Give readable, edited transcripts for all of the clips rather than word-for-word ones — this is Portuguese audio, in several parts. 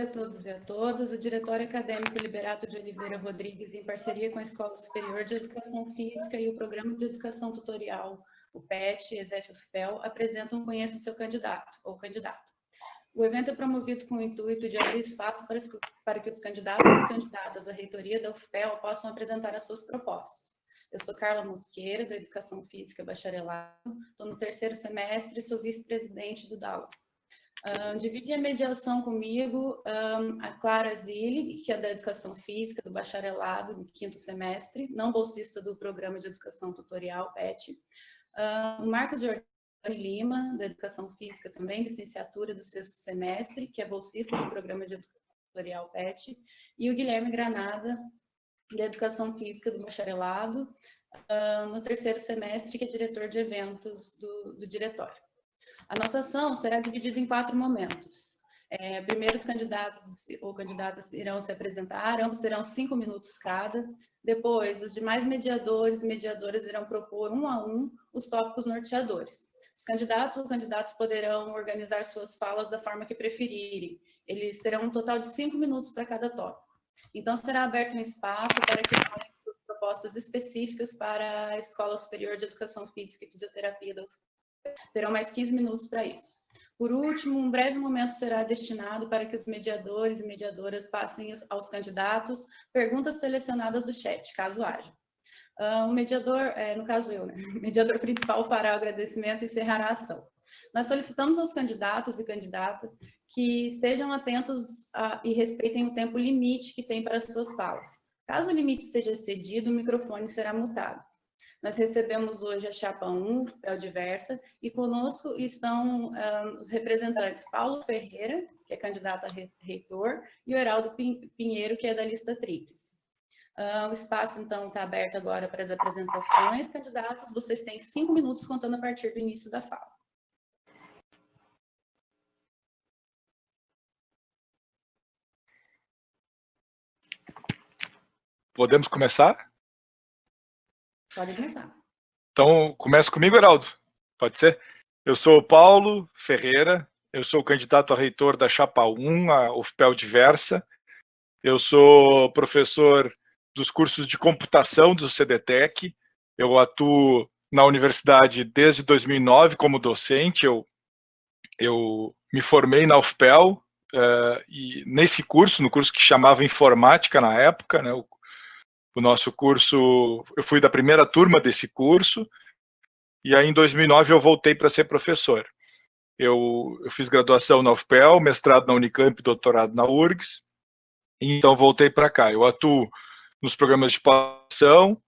a todos e a todas. O Diretório Acadêmico Liberato de Oliveira Rodrigues, em parceria com a Escola Superior de Educação Física e o Programa de Educação Tutorial, o PET, ESEF-UFPEL, apresentam Conheça o seu candidato ou candidata. O evento é promovido com o intuito de abrir espaço para que os candidatos e candidatas à reitoria da UFPEL possam apresentar as suas propostas. Eu sou Carla Mosqueira, da Educação Física Bacharelado, estou no 3º semestre e sou vice-presidente do DAO. Divide a mediação comigo a Clara Zilli, que é da Educação Física, do Bacharelado, do 5º semestre, não bolsista do Programa de Educação Tutorial, PET. O Marcos Jordani Lima, da Educação Física também, licenciatura do 6º semestre, que é bolsista do Programa de Educação Tutorial, PET. E o Guilherme Granada, da Educação Física do Bacharelado, no 3º semestre, que é diretor de eventos do diretório. A nossa ação será dividida em 4 momentos. Primeiro, os candidatos ou candidatas irão se apresentar, ambos terão 5 minutos cada. Depois, os demais mediadores e mediadoras irão propor um a um os tópicos norteadores. Os candidatos ou candidatas poderão organizar suas falas da forma que preferirem. Eles terão um total de 5 minutos para cada tópico. Então, será aberto um espaço para que falem suas propostas específicas para a Escola Superior de Educação Física e Fisioterapia da UFPEL. Terão mais 15 minutos para isso. Por último, um breve momento será destinado para que os mediadores e mediadoras passem aos candidatos perguntas selecionadas do chat, caso haja. O mediador, no caso eu, né? O mediador principal fará o agradecimento e encerrará a ação. Nós solicitamos aos candidatos e candidatas que estejam atentos e respeitem o tempo limite que tem para as suas falas. Caso o limite seja excedido, o microfone será mutado. Nós recebemos hoje a chapa 1, UFPEL Diversa, e conosco estão os representantes Paulo Ferreira, que é candidato a reitor, e o Heraldo Pinheiro, que é da lista tríplice. O espaço, então, está aberto agora para as apresentações. Candidatos, vocês têm 5 minutos contando a partir do início da fala. Podemos começar? Pode começar. Então, começa comigo, Heraldo. Pode ser? Eu sou o Paulo Ferreira, eu sou candidato a reitor da Chapa 1, a UFPEL Diversa. Eu sou professor dos cursos de computação do CDTEC. Eu atuo na universidade desde 2009 como docente. Eu me formei na UFPEL e nesse curso, no curso que chamava Informática na época, né, o nosso curso, eu fui da primeira turma desse curso, e aí em 2009 eu voltei para ser professor. Eu fiz graduação na UFPEL, mestrado na Unicamp, doutorado na URGS, e então voltei para cá. Eu atuo nos programas de pós-graduação,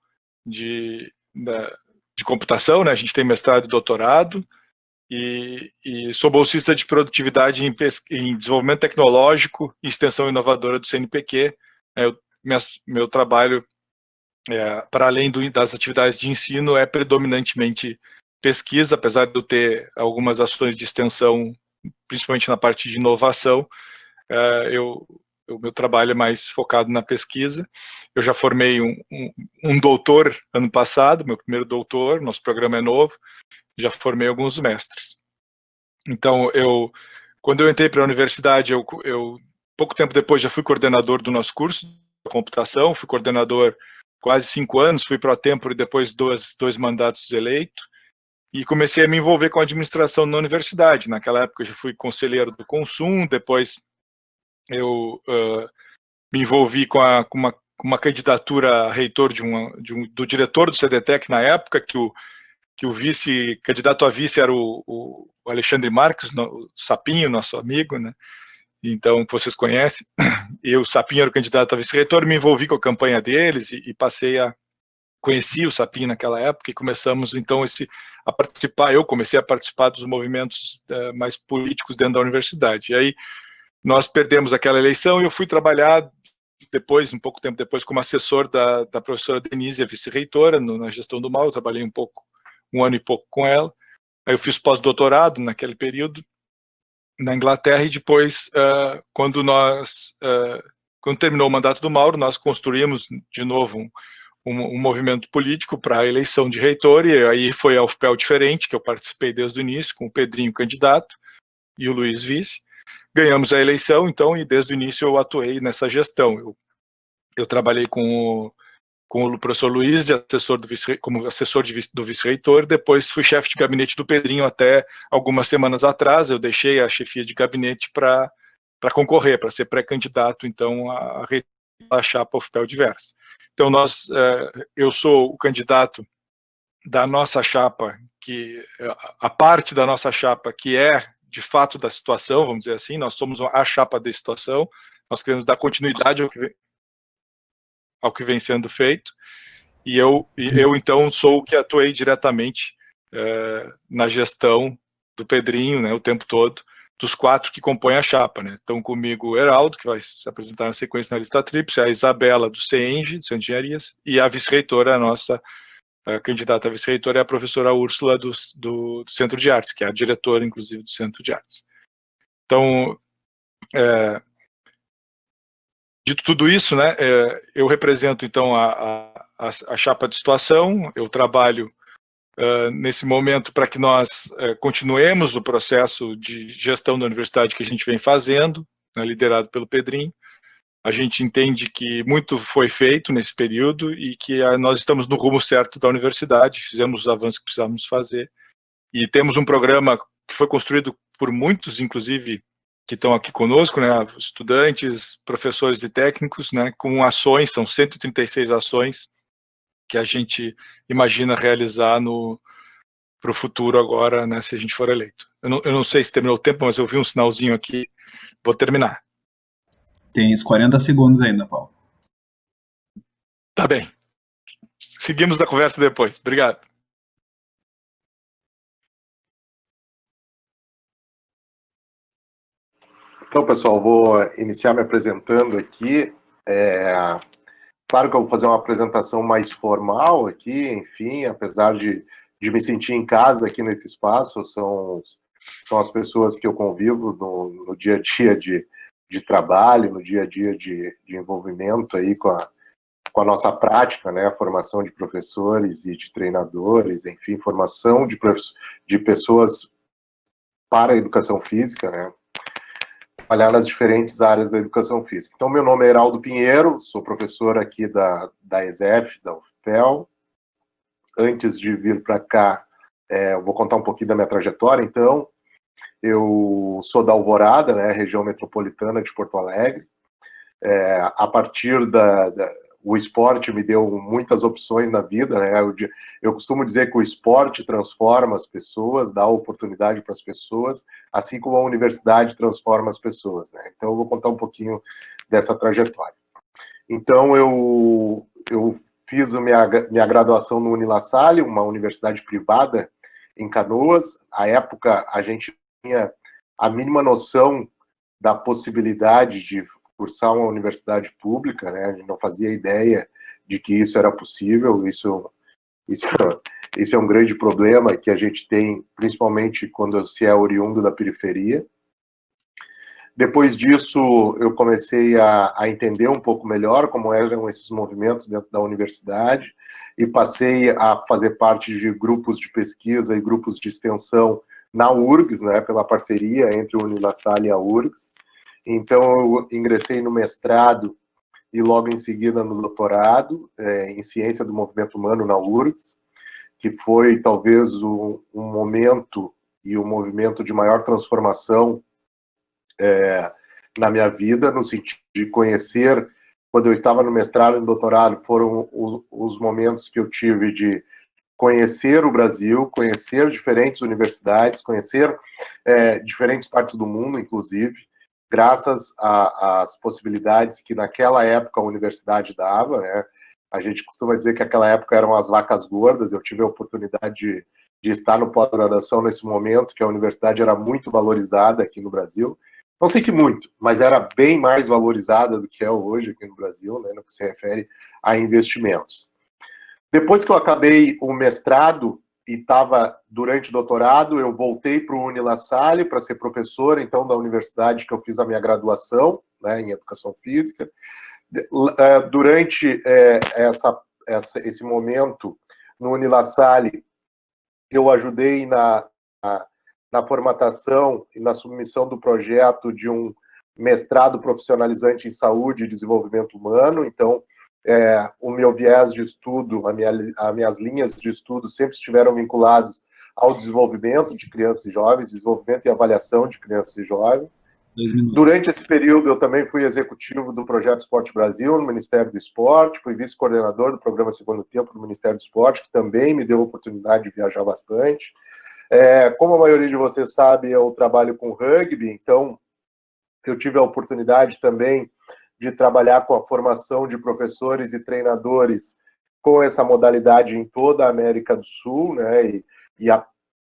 de computação, né? A gente tem mestrado e doutorado, e sou bolsista de produtividade em desenvolvimento tecnológico e extensão inovadora do CNPq. Meu trabalho, para além das atividades de ensino, é predominantemente pesquisa, apesar de eu ter algumas ações de extensão, principalmente na parte de inovação. O meu trabalho é mais focado na pesquisa. Eu já formei um doutor ano passado, meu primeiro doutor, nosso programa é novo, já formei alguns mestres. Então, quando eu entrei para a universidade, pouco tempo depois já fui coordenador do nosso curso de computação, fui coordenador quase 5 anos, fui pro-tempore e depois dois mandatos eleito, e comecei a me envolver com a administração na universidade. Naquela época eu já fui conselheiro do Consum, depois eu me envolvi com uma candidatura a reitor do diretor do CDTEC na época, que o candidato a vice era o Alexandre Marques, o Sapinho, nosso amigo, né? Então, que vocês conhecem. O Sapinho era o candidato a vice-reitor, me envolvi com a campanha deles e conheci o Sapinho naquela época e começamos, então, a participar. Eu comecei a participar dos movimentos mais políticos dentro da universidade. E aí, nós perdemos aquela eleição e eu fui trabalhar depois, um pouco tempo depois, como assessor da professora Denise, a vice-reitora, na gestão do MAU. Eu trabalhei um ano e pouco com ela. Aí eu fiz pós-doutorado naquele período na Inglaterra, e depois, quando terminou o mandato do Mauro, nós construímos de novo um movimento político para a eleição de reitor, e aí foi a UFPEL Diferente, que eu participei desde o início, com o Pedrinho candidato e o Luiz vice. ganhamos a eleição, então, e desde o início eu atuei nessa gestão. Eu trabalhei com o professor Luiz, como assessor do vice-reitor, depois fui chefe de gabinete do Pedrinho até algumas semanas atrás. Eu deixei a chefia de gabinete para concorrer, para ser pré-candidato, então, a chapa UFPEL Diversa. Então, eu sou o candidato da nossa chapa, a parte da nossa chapa que é, de fato, da situação, vamos dizer assim, nós somos a chapa da situação, nós queremos dar continuidade ao que vem sendo feito, e eu então, sou o que atuei diretamente na gestão do Pedrinho, né, o tempo todo, dos 4 que compõem a chapa, né? Estão comigo o Heraldo, que vai se apresentar na sequência na lista tríplice, a Isabela do CENG, do Centro de Engenharias, e a vice-reitora, a candidata a vice-reitora é a professora Úrsula do Centro de Artes, que é a diretora, inclusive, do Centro de Artes. Então, dito tudo isso, né, eu represento, então, a chapa de situação, eu trabalho nesse momento para que nós continuemos o processo de gestão da universidade que a gente vem fazendo, né, liderado pelo Pedrinho. A gente entende que muito foi feito nesse período e que nós estamos no rumo certo da universidade, fizemos os avanços que precisávamos fazer, e temos um programa que foi construído por muitos, inclusive, que estão aqui conosco, né, estudantes, professores e técnicos, né, com ações, são 136 ações que a gente imagina realizar para o futuro agora, né, se a gente for eleito. Eu não sei se terminou o tempo, mas eu vi um sinalzinho aqui, vou terminar. Tem uns 40 segundos ainda, Paulo. Tá bem. Seguimos a conversa depois. Obrigado. Então, pessoal, vou iniciar me apresentando aqui. Claro que eu vou fazer uma apresentação mais formal aqui, enfim, apesar de me sentir em casa aqui nesse espaço, são as pessoas que eu convivo no dia a dia de trabalho, no dia a dia de envolvimento aí com a nossa prática, né, a formação de professores e de treinadores, enfim, formação de pessoas para a educação física, né, trabalhar nas diferentes áreas da educação física. Então, meu nome é Heraldo Pinheiro, sou professor aqui da ESEF, da UFPEL. Antes de vir para cá, eu vou contar um pouquinho da minha trajetória, então. Eu sou da Alvorada, né, região metropolitana de Porto Alegre. A partir o esporte me deu muitas opções na vida, né? Eu costumo dizer que o esporte transforma as pessoas, dá oportunidade para as pessoas, assim como a universidade transforma as pessoas, né? Então eu vou contar um pouquinho dessa trajetória. Então eu fiz a minha graduação no Unilassalle, uma universidade privada em Canoas. À época a gente tinha a mínima noção da possibilidade de cursar uma universidade pública, né? A gente não fazia ideia de que isso era possível. Isso é um grande problema que a gente tem, principalmente quando se é oriundo da periferia. Depois disso, eu comecei a entender um pouco melhor como eram esses movimentos dentro da universidade e passei a fazer parte de grupos de pesquisa e grupos de extensão na URGS, né, pela parceria entre o Unilassalle e a URGS. Então, eu ingressei no mestrado e logo em seguida no doutorado em Ciência do Movimento Humano na URGS, que foi talvez um momento e um movimento de maior transformação na minha vida, no sentido de conhecer, quando eu estava no mestrado e no doutorado, foram os momentos que eu tive de conhecer o Brasil, conhecer diferentes universidades, conhecer diferentes partes do mundo, inclusive, graças às possibilidades que naquela época a universidade dava, né? A gente costuma dizer que aquela época eram as vacas gordas. Eu tive a oportunidade de estar no pós-graduação nesse momento, que a universidade era muito valorizada aqui no Brasil. Não sei se muito, mas era bem mais valorizada do que é hoje aqui no Brasil, né, no que se refere a investimentos. Depois que eu acabei o mestrado e estava durante o doutorado, eu voltei para o Unilassalle para ser professor, então, da universidade que eu fiz a minha graduação, né, em Educação Física. Durante esse momento, no Unilassalle, eu ajudei na formatação e na submissão do projeto de um mestrado profissionalizante em saúde e desenvolvimento humano. Então, o meu viés de estudo, as minhas linhas de estudo sempre estiveram vinculadas ao desenvolvimento de crianças e jovens, desenvolvimento e avaliação de crianças e jovens. Durante esse período, eu também fui executivo do Projeto Esporte Brasil, no Ministério do Esporte, fui vice-coordenador do Programa Segundo Tempo do Ministério do Esporte, que também me deu a oportunidade de viajar bastante. Como a maioria de vocês sabe, eu trabalho com rugby, então eu tive a oportunidade também de trabalhar com a formação de professores e treinadores com essa modalidade em toda a América do Sul, né?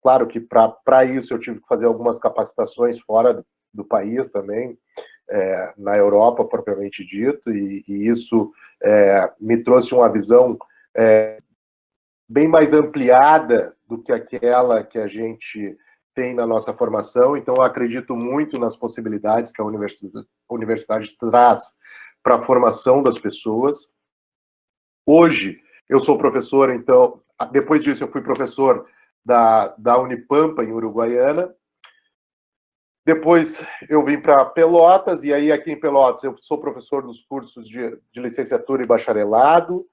Claro que para isso eu tive que fazer algumas capacitações fora do país também, na Europa propriamente dito, e isso me trouxe uma visão bem mais ampliada do que aquela que a gente tem na nossa formação. Então eu acredito muito nas possibilidades que a universidade traz para a formação das pessoas. Hoje eu sou professor, então, depois disso eu fui professor da Unipampa, em Uruguaiana. Depois eu vim para Pelotas, e aí aqui em Pelotas eu sou professor dos cursos de licenciatura e bacharelado,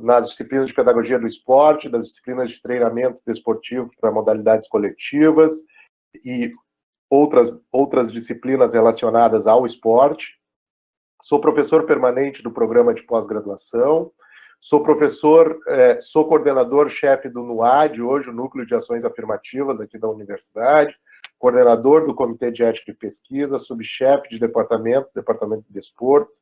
nas disciplinas de pedagogia do esporte, das disciplinas de treinamento desportivo para modalidades coletivas e outras disciplinas relacionadas ao esporte. Sou professor permanente do programa de pós-graduação, sou coordenador-chefe do NUAD, hoje o Núcleo de Ações Afirmativas aqui da universidade, coordenador do Comitê de Ética e Pesquisa, subchefe de departamento de desporto,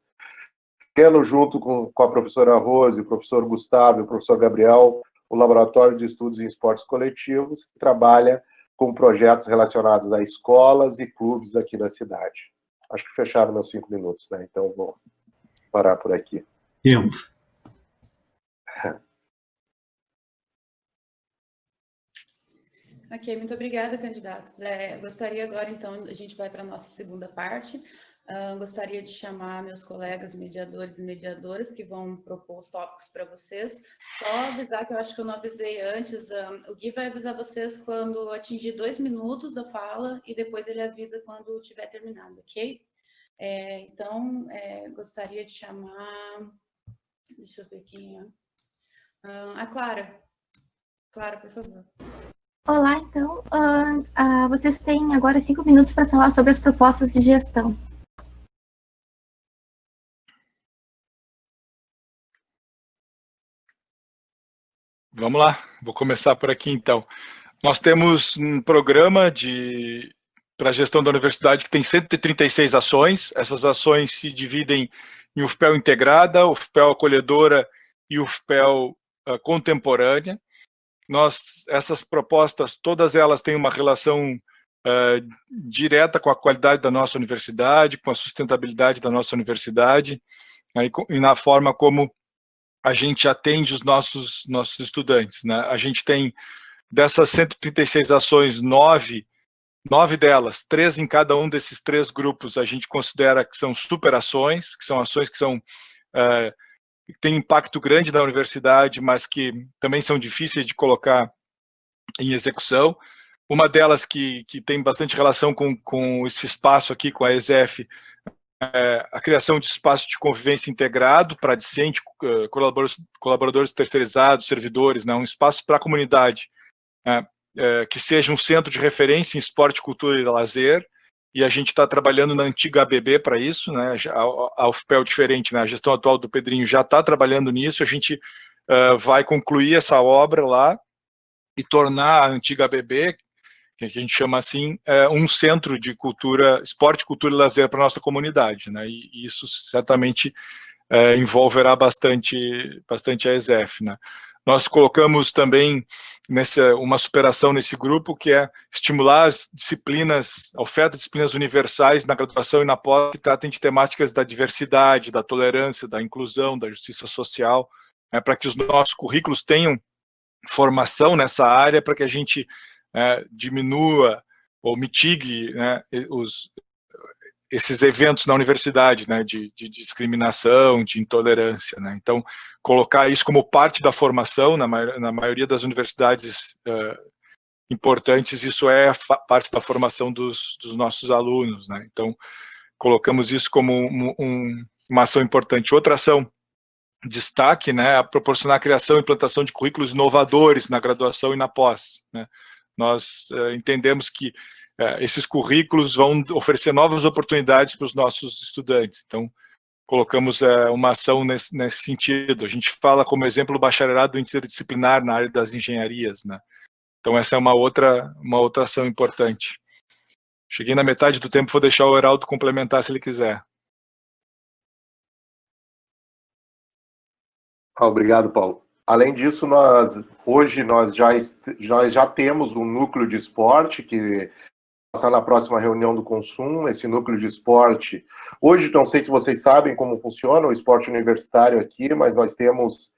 tendo junto com a professora Rose, o professor Gustavo e o professor Gabriel, o Laboratório de Estudos em Esportes Coletivos, que trabalha com projetos relacionados a escolas e clubes aqui da cidade. Acho que fecharam meus 5 minutos, né? Então vou parar por aqui. Tempo. Ok, muito obrigada, candidatos. Gostaria agora, então, a gente vai para a nossa segunda parte. Gostaria de chamar meus colegas mediadores e mediadoras que vão propor os tópicos para vocês. Só avisar, que eu acho que eu não avisei antes, o Gui vai avisar vocês quando atingir 2 minutos da fala e depois ele avisa quando tiver terminado, ok? Então, gostaria de chamar... Deixa eu ver quem é. A Clara. Clara, por favor. Olá, então, vocês têm agora 5 minutos para falar sobre as propostas de gestão. Vamos lá, vou começar por aqui então. Nós temos um programa para a gestão da universidade que tem 136 ações. Essas ações se dividem em UFPEL integrada, UFPEL acolhedora e UFPEL contemporânea. Essas propostas, todas elas têm uma relação direta com a qualidade da nossa universidade, com a sustentabilidade da nossa universidade, e na forma como a gente atende os nossos estudantes, né? A gente tem, dessas 136 ações, 9 delas, 3 em cada um desses 3 grupos, a gente considera que são superações, que são ações que têm impacto grande na universidade, mas que também são difíceis de colocar em execução. Uma delas que tem bastante relação com esse espaço aqui, com a ESEF, a criação de espaço de convivência integrado para discente, colaboradores terceirizados, servidores, né, um espaço para a comunidade, que seja um centro de referência em esporte, cultura e lazer, e a gente está trabalhando na antiga ABB para isso, né, a UFPEL diferente, né, a gestão atual do Pedrinho já está trabalhando nisso, a gente vai concluir essa obra lá e tornar a antiga ABB, que a gente chama assim, um centro de cultura, esporte, cultura e lazer para a nossa comunidade, né, e isso certamente envolverá bastante a ESEF, né. Nós colocamos também uma superação nesse grupo, que é estimular as disciplinas, a oferta de disciplinas universais na graduação e na pós, que tratem de temáticas da diversidade, da tolerância, da inclusão, da justiça social, para que os nossos currículos tenham formação nessa área, para que a gente diminua ou mitigue, né, esses eventos na universidade, né, de discriminação, de intolerância, né. Então, colocar isso como parte da formação na maioria das universidades importantes, isso é parte da formação dos nossos alunos, né? Então, colocamos isso como uma ação importante. Outra ação, destaque, né, a proporcionar a criação e implantação de currículos inovadores na graduação e na pós, né? Nós entendemos que esses currículos vão oferecer novas oportunidades para os nossos estudantes. Então, colocamos uma ação nesse sentido. A gente fala como exemplo o bacharelado interdisciplinar na área das engenharias, né? Então, essa é uma outra ação importante. Cheguei na metade do tempo, vou deixar o Heraldo complementar se ele quiser. Obrigado, Paulo. Além disso, hoje nós já temos um núcleo de esporte que passar na próxima reunião do Consum, esse núcleo de esporte. Hoje, não sei se vocês sabem como funciona o esporte universitário aqui, mas nós temos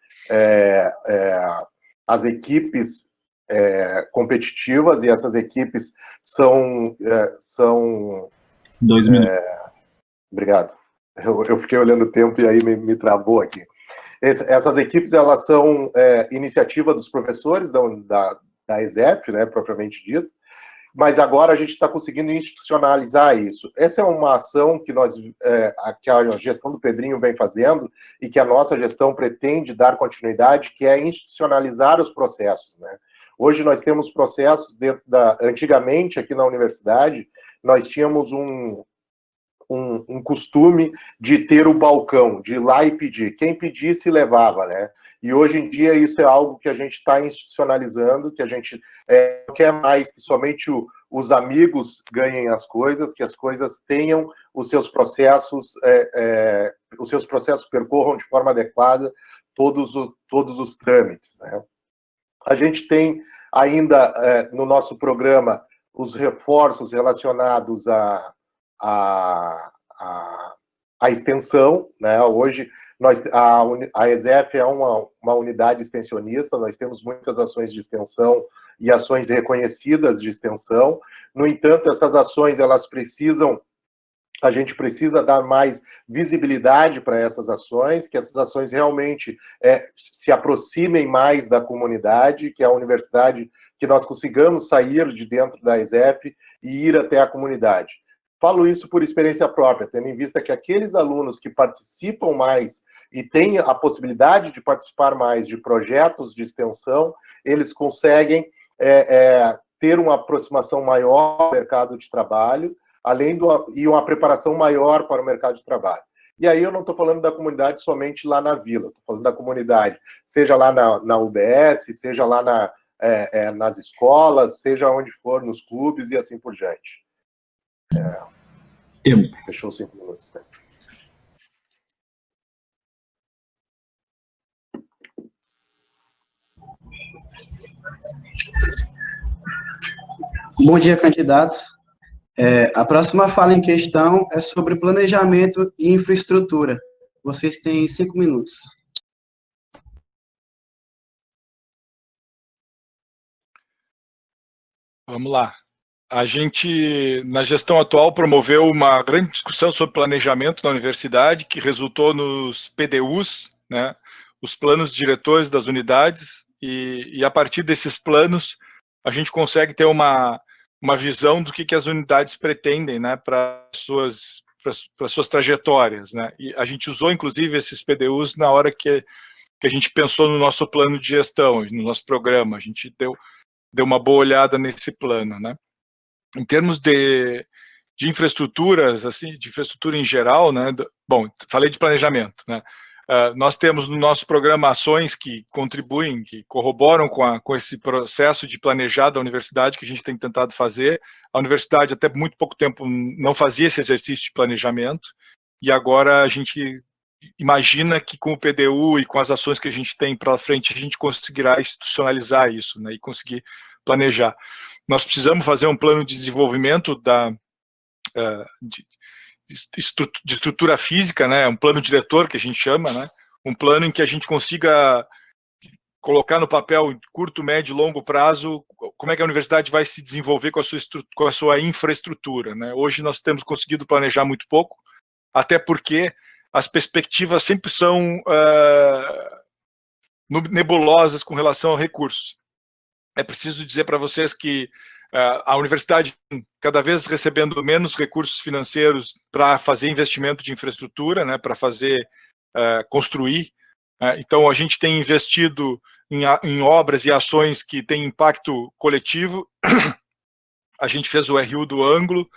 as equipes competitivas, e essas equipes são 2 minutos. Obrigado. Eu fiquei olhando o tempo e aí me travou aqui. Essas equipes, elas são iniciativa dos professores da ESEF, né, propriamente dito, mas agora a gente está conseguindo institucionalizar isso. Essa é uma ação que que a gestão do Pedrinho vem fazendo e que a nossa gestão pretende dar continuidade, que é institucionalizar os processos, né? Hoje nós temos processos antigamente, aqui na universidade, nós tínhamos um costume de ter o balcão, de ir lá e pedir. Quem pedisse, levava, né? E hoje em dia isso é algo que a gente está institucionalizando, que a gente não quer mais que somente os amigos ganhem as coisas, que as coisas tenham os seus processos percorram de forma adequada todos os trâmites, né? A gente tem ainda no nosso programa os reforços relacionados à extensão, né? Hoje a ESEF é uma unidade extensionista, nós temos muitas ações de extensão e ações reconhecidas de extensão. No entanto, essas ações, a gente precisa dar mais visibilidade para essas ações, que essas ações realmente se aproximem mais da comunidade, que a universidade, que nós consigamos sair de dentro da ESEF e ir até a comunidade. Falo isso por experiência própria, tendo em vista que aqueles alunos que participam mais e têm a possibilidade de participar mais de projetos de extensão, eles conseguem ter uma aproximação maior ao mercado de trabalho, e uma preparação maior para o mercado de trabalho. E aí eu não estou falando da comunidade somente lá na vila, estou falando da comunidade, seja lá na UBS, seja lá nas escolas, seja onde for, nos clubes e assim por diante. Tempo. Fechou 5 minutos, né? Bom dia, candidatos. A próxima fala em questão é sobre planejamento e infraestrutura. Vocês têm 5 minutos. Vamos lá. A gente, na gestão atual, promoveu uma grande discussão sobre planejamento na universidade, que resultou nos PDUs, né, os planos diretores das unidades, e a partir desses planos, a gente consegue ter uma visão do que as unidades pretendem, né, para suas trajetórias, né? E a gente usou, inclusive, esses PDUs na hora que a gente pensou no nosso plano de gestão, no nosso programa. A gente deu uma boa olhada nesse plano, né? Em termos de infraestruturas, assim, de infraestrutura em geral, né? Bom, falei de planejamento, né? Nós temos no nosso programa ações que contribuem, que corroboram com esse processo de planejar da universidade que a gente tem tentado fazer. A universidade, até muito pouco tempo, não fazia esse exercício de planejamento, e agora a gente imagina que com o PDU e com as ações que a gente tem para frente, a gente conseguirá institucionalizar isso, né, e conseguir planejar. Nós precisamos fazer um plano de desenvolvimento de estrutura física, né, um plano diretor que a gente chama, né, um plano em que a gente consiga colocar no papel curto, médio e longo prazo como é que a universidade vai se desenvolver com a sua infraestrutura, né. Hoje nós temos conseguido planejar muito pouco, até porque as perspectivas sempre são nebulosas com relação a recursos. é preciso dizer para vocês que a universidade cada vez recebendo menos recursos financeiros para fazer investimento de infraestrutura, né, para fazer construir. Então, a gente tem investido em obras e ações que têm impacto coletivo. A gente fez o RU do Ângulo,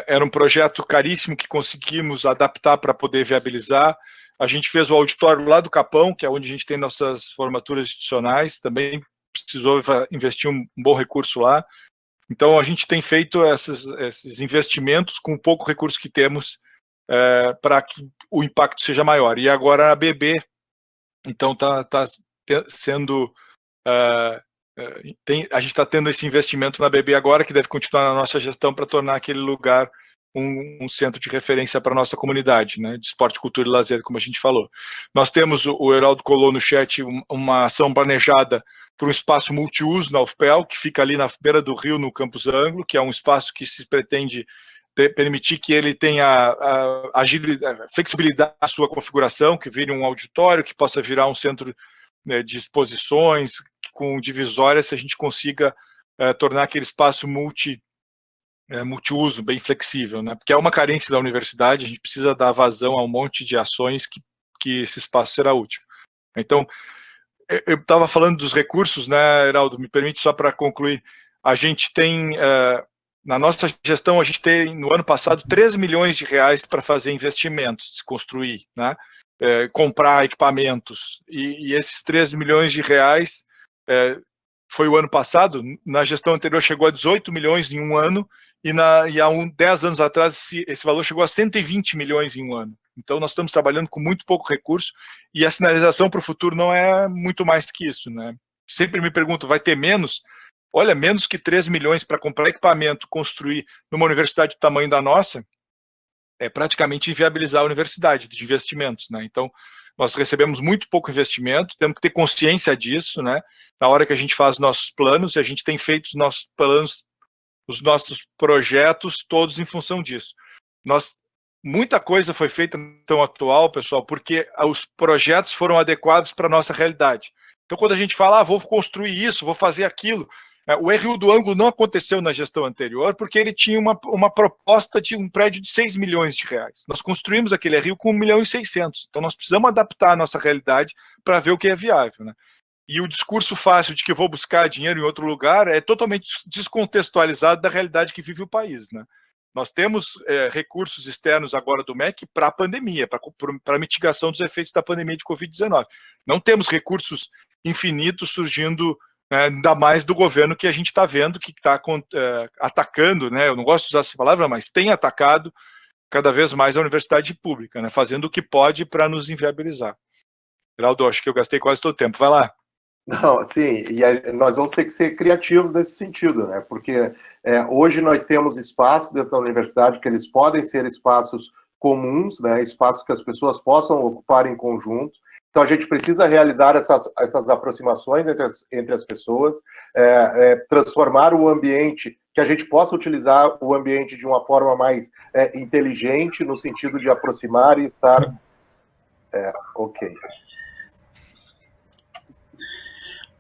era um projeto caríssimo que conseguimos adaptar para poder viabilizar. A gente fez o auditório lá do Capão, que é onde a gente tem nossas formaturas institucionais, também precisou investir um bom recurso lá. Então, a gente tem feito esses investimentos com o pouco recurso que temos para que o impacto seja maior. E agora a BB, então, está sendo... a gente está tendo esse investimento na BB agora, que deve continuar na nossa gestão para tornar aquele lugar um centro de referência para a nossa comunidade, né, de esporte, cultura e lazer, como a gente falou. Nós temos, o Heraldo colou no chat, uma ação planejada para um espaço multiuso na UFPEL, que fica ali na beira do rio, no Campus Ângulo, que é um espaço que se pretende permitir que ele tenha flexibilidade na sua configuração, que vire um auditório, que possa virar um centro, né, de exposições, com divisórias, se a gente consiga tornar aquele espaço multiuso, bem flexível, né? Porque é uma carência da universidade, a gente precisa dar vazão a um monte de ações que esse espaço será útil. Então, eu estava falando dos recursos, né, Heraldo, me permite só para concluir, a gente tem, na nossa gestão, a gente tem, no ano passado, 3 milhões de reais para fazer investimentos, construir, né, comprar equipamentos, e esses 3 milhões de reais foi o ano passado, na gestão anterior chegou a 18 milhões em um ano, e há 10 anos atrás esse valor chegou a 120 milhões em um ano. Então nós estamos trabalhando com muito pouco recurso, e a sinalização para o futuro não é muito mais que isso, né? Sempre me pergunto, vai ter menos? Olha, menos que 3 milhões para comprar equipamento, construir numa universidade do tamanho da nossa, é praticamente inviabilizar a universidade de investimentos, né? Então, nós recebemos muito pouco investimento, temos que ter consciência disso, né? Na hora que a gente faz nossos planos, e a gente tem feito os nossos planos, os nossos projetos, todos em função disso. Muita coisa foi feita na gestão atual, pessoal, porque os projetos foram adequados para a nossa realidade. Então, quando a gente fala, vou construir isso, vou fazer aquilo, o RU do Ângulo não aconteceu na gestão anterior, porque ele tinha uma proposta de um prédio de 6 milhões de reais. Nós construímos aquele RU com 1 milhão e 600. Então, nós precisamos adaptar a nossa realidade para ver o que é viável, né? E o discurso fácil de que vou buscar dinheiro em outro lugar é totalmente descontextualizado da realidade que vive o país, né? Nós temos recursos externos agora do MEC para a pandemia, para a mitigação dos efeitos da pandemia de Covid-19. Não temos recursos infinitos surgindo, ainda mais do governo que a gente está vendo, que está atacando, né? Eu não gosto de usar essa palavra, mas tem atacado cada vez mais a universidade pública, né? Fazendo o que pode para nos inviabilizar. Geraldo, acho que eu gastei quase todo o tempo. Vai lá. Não, sim, e nós vamos ter que ser criativos nesse sentido, né? Porque hoje nós temos espaços dentro da universidade que eles podem ser espaços comuns, né? Espaços que as pessoas possam ocupar em conjunto. Então a gente precisa realizar essas aproximações entre as pessoas, transformar o ambiente, que a gente possa utilizar o ambiente de uma forma mais inteligente, no sentido de aproximar e estar... ok.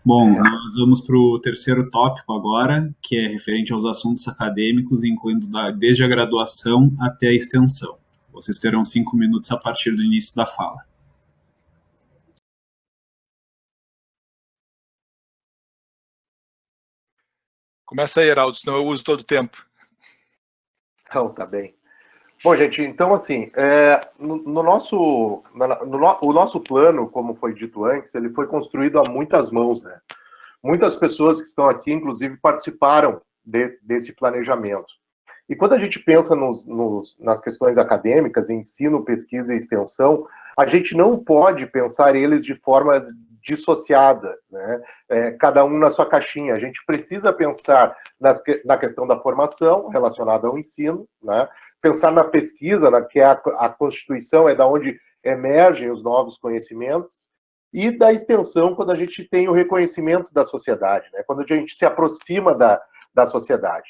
Bom, nós vamos para o terceiro tópico agora, que é referente aos assuntos acadêmicos, incluindo desde a graduação até a extensão. Vocês terão 5 minutos a partir do início da fala. Começa aí, Heraldo, senão eu uso todo o tempo. Então, tá bem. Bom, gente, então, assim, o nosso plano, como foi dito antes, ele foi construído a muitas mãos, né? Muitas pessoas que estão aqui, inclusive, participaram desse planejamento. E quando a gente pensa nas questões acadêmicas, ensino, pesquisa e extensão, a gente não pode pensar eles de formas dissociadas, né? Cada um na sua caixinha. A gente precisa pensar na questão da formação relacionada ao ensino, né? Pensar na pesquisa, que é a Constituição, é da onde emergem os novos conhecimentos, e da extensão, quando a gente tem o reconhecimento da sociedade, né? Quando a gente se aproxima da sociedade.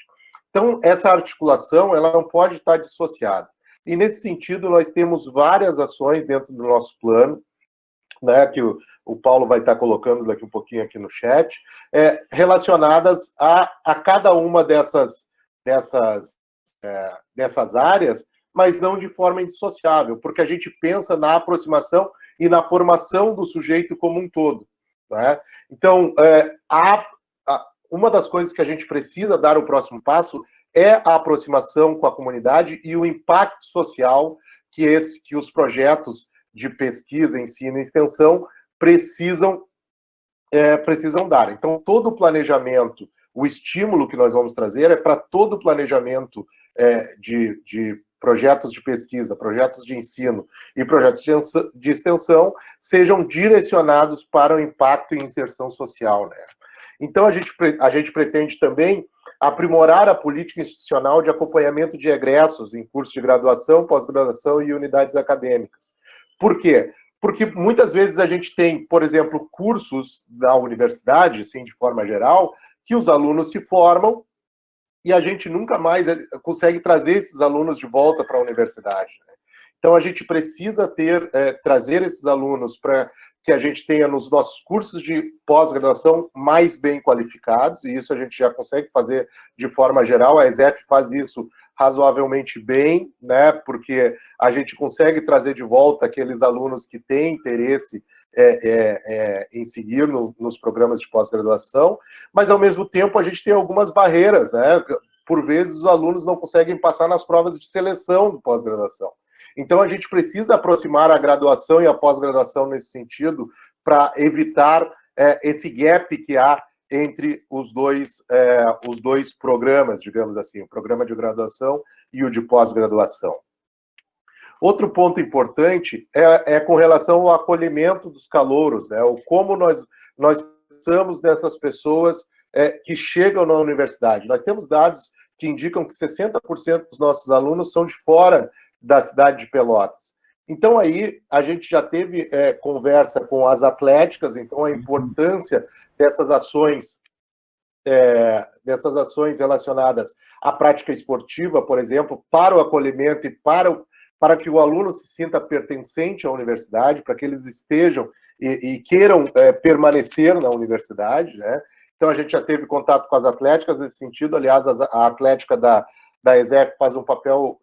Então, essa articulação, ela não pode estar dissociada. E, nesse sentido, nós temos várias ações dentro do nosso plano, né, que o Paulo vai estar colocando daqui um pouquinho aqui no chat, relacionadas a cada uma dessas áreas, mas não de forma indissociável, porque a gente pensa na aproximação e na formação do sujeito como um todo. Né? Então, uma das coisas que a gente precisa dar o próximo passo é a aproximação com a comunidade e o impacto social que os projetos de pesquisa, ensino e extensão precisam dar. Então, todo o planejamento, o estímulo que nós vamos trazer é para todo o planejamento de projetos de pesquisa, projetos de ensino e projetos de extensão sejam direcionados para o impacto e inserção social, né? Então, a gente pretende também aprimorar a política institucional de acompanhamento de egressos em cursos de graduação, pós-graduação e unidades acadêmicas. Por quê? Porque muitas vezes a gente tem, por exemplo, cursos da universidade, assim, de forma geral, que os alunos se formam e a gente nunca mais consegue trazer esses alunos de volta para a universidade. Né? Então, a gente precisa trazer esses alunos para que a gente tenha nos nossos cursos de pós-graduação mais bem qualificados, e isso a gente já consegue fazer de forma geral, a ESEF faz isso razoavelmente bem, né, porque a gente consegue trazer de volta aqueles alunos que têm interesse em seguir nos programas de pós-graduação, mas ao mesmo tempo a gente tem algumas barreiras, né, por vezes os alunos não conseguem passar nas provas de seleção do pós-graduação. Então, a gente precisa aproximar a graduação e a pós-graduação nesse sentido para evitar esse gap que há entre os dois programas, digamos assim, o programa de graduação e o de pós-graduação. Outro ponto importante é com relação ao acolhimento dos calouros, né? O como nós pensamos nessas pessoas que chegam na universidade. Nós temos dados que indicam que 60% dos nossos alunos são de fora da cidade de Pelotas. Então, aí, a gente já teve conversa com as atléticas, então a importância dessas ações relacionadas à prática esportiva, por exemplo, para o acolhimento e para que o aluno se sinta pertencente à universidade, para que eles estejam e queiram permanecer na universidade, né? Então, a gente já teve contato com as atléticas nesse sentido, aliás, a atlética da ESEF faz um papel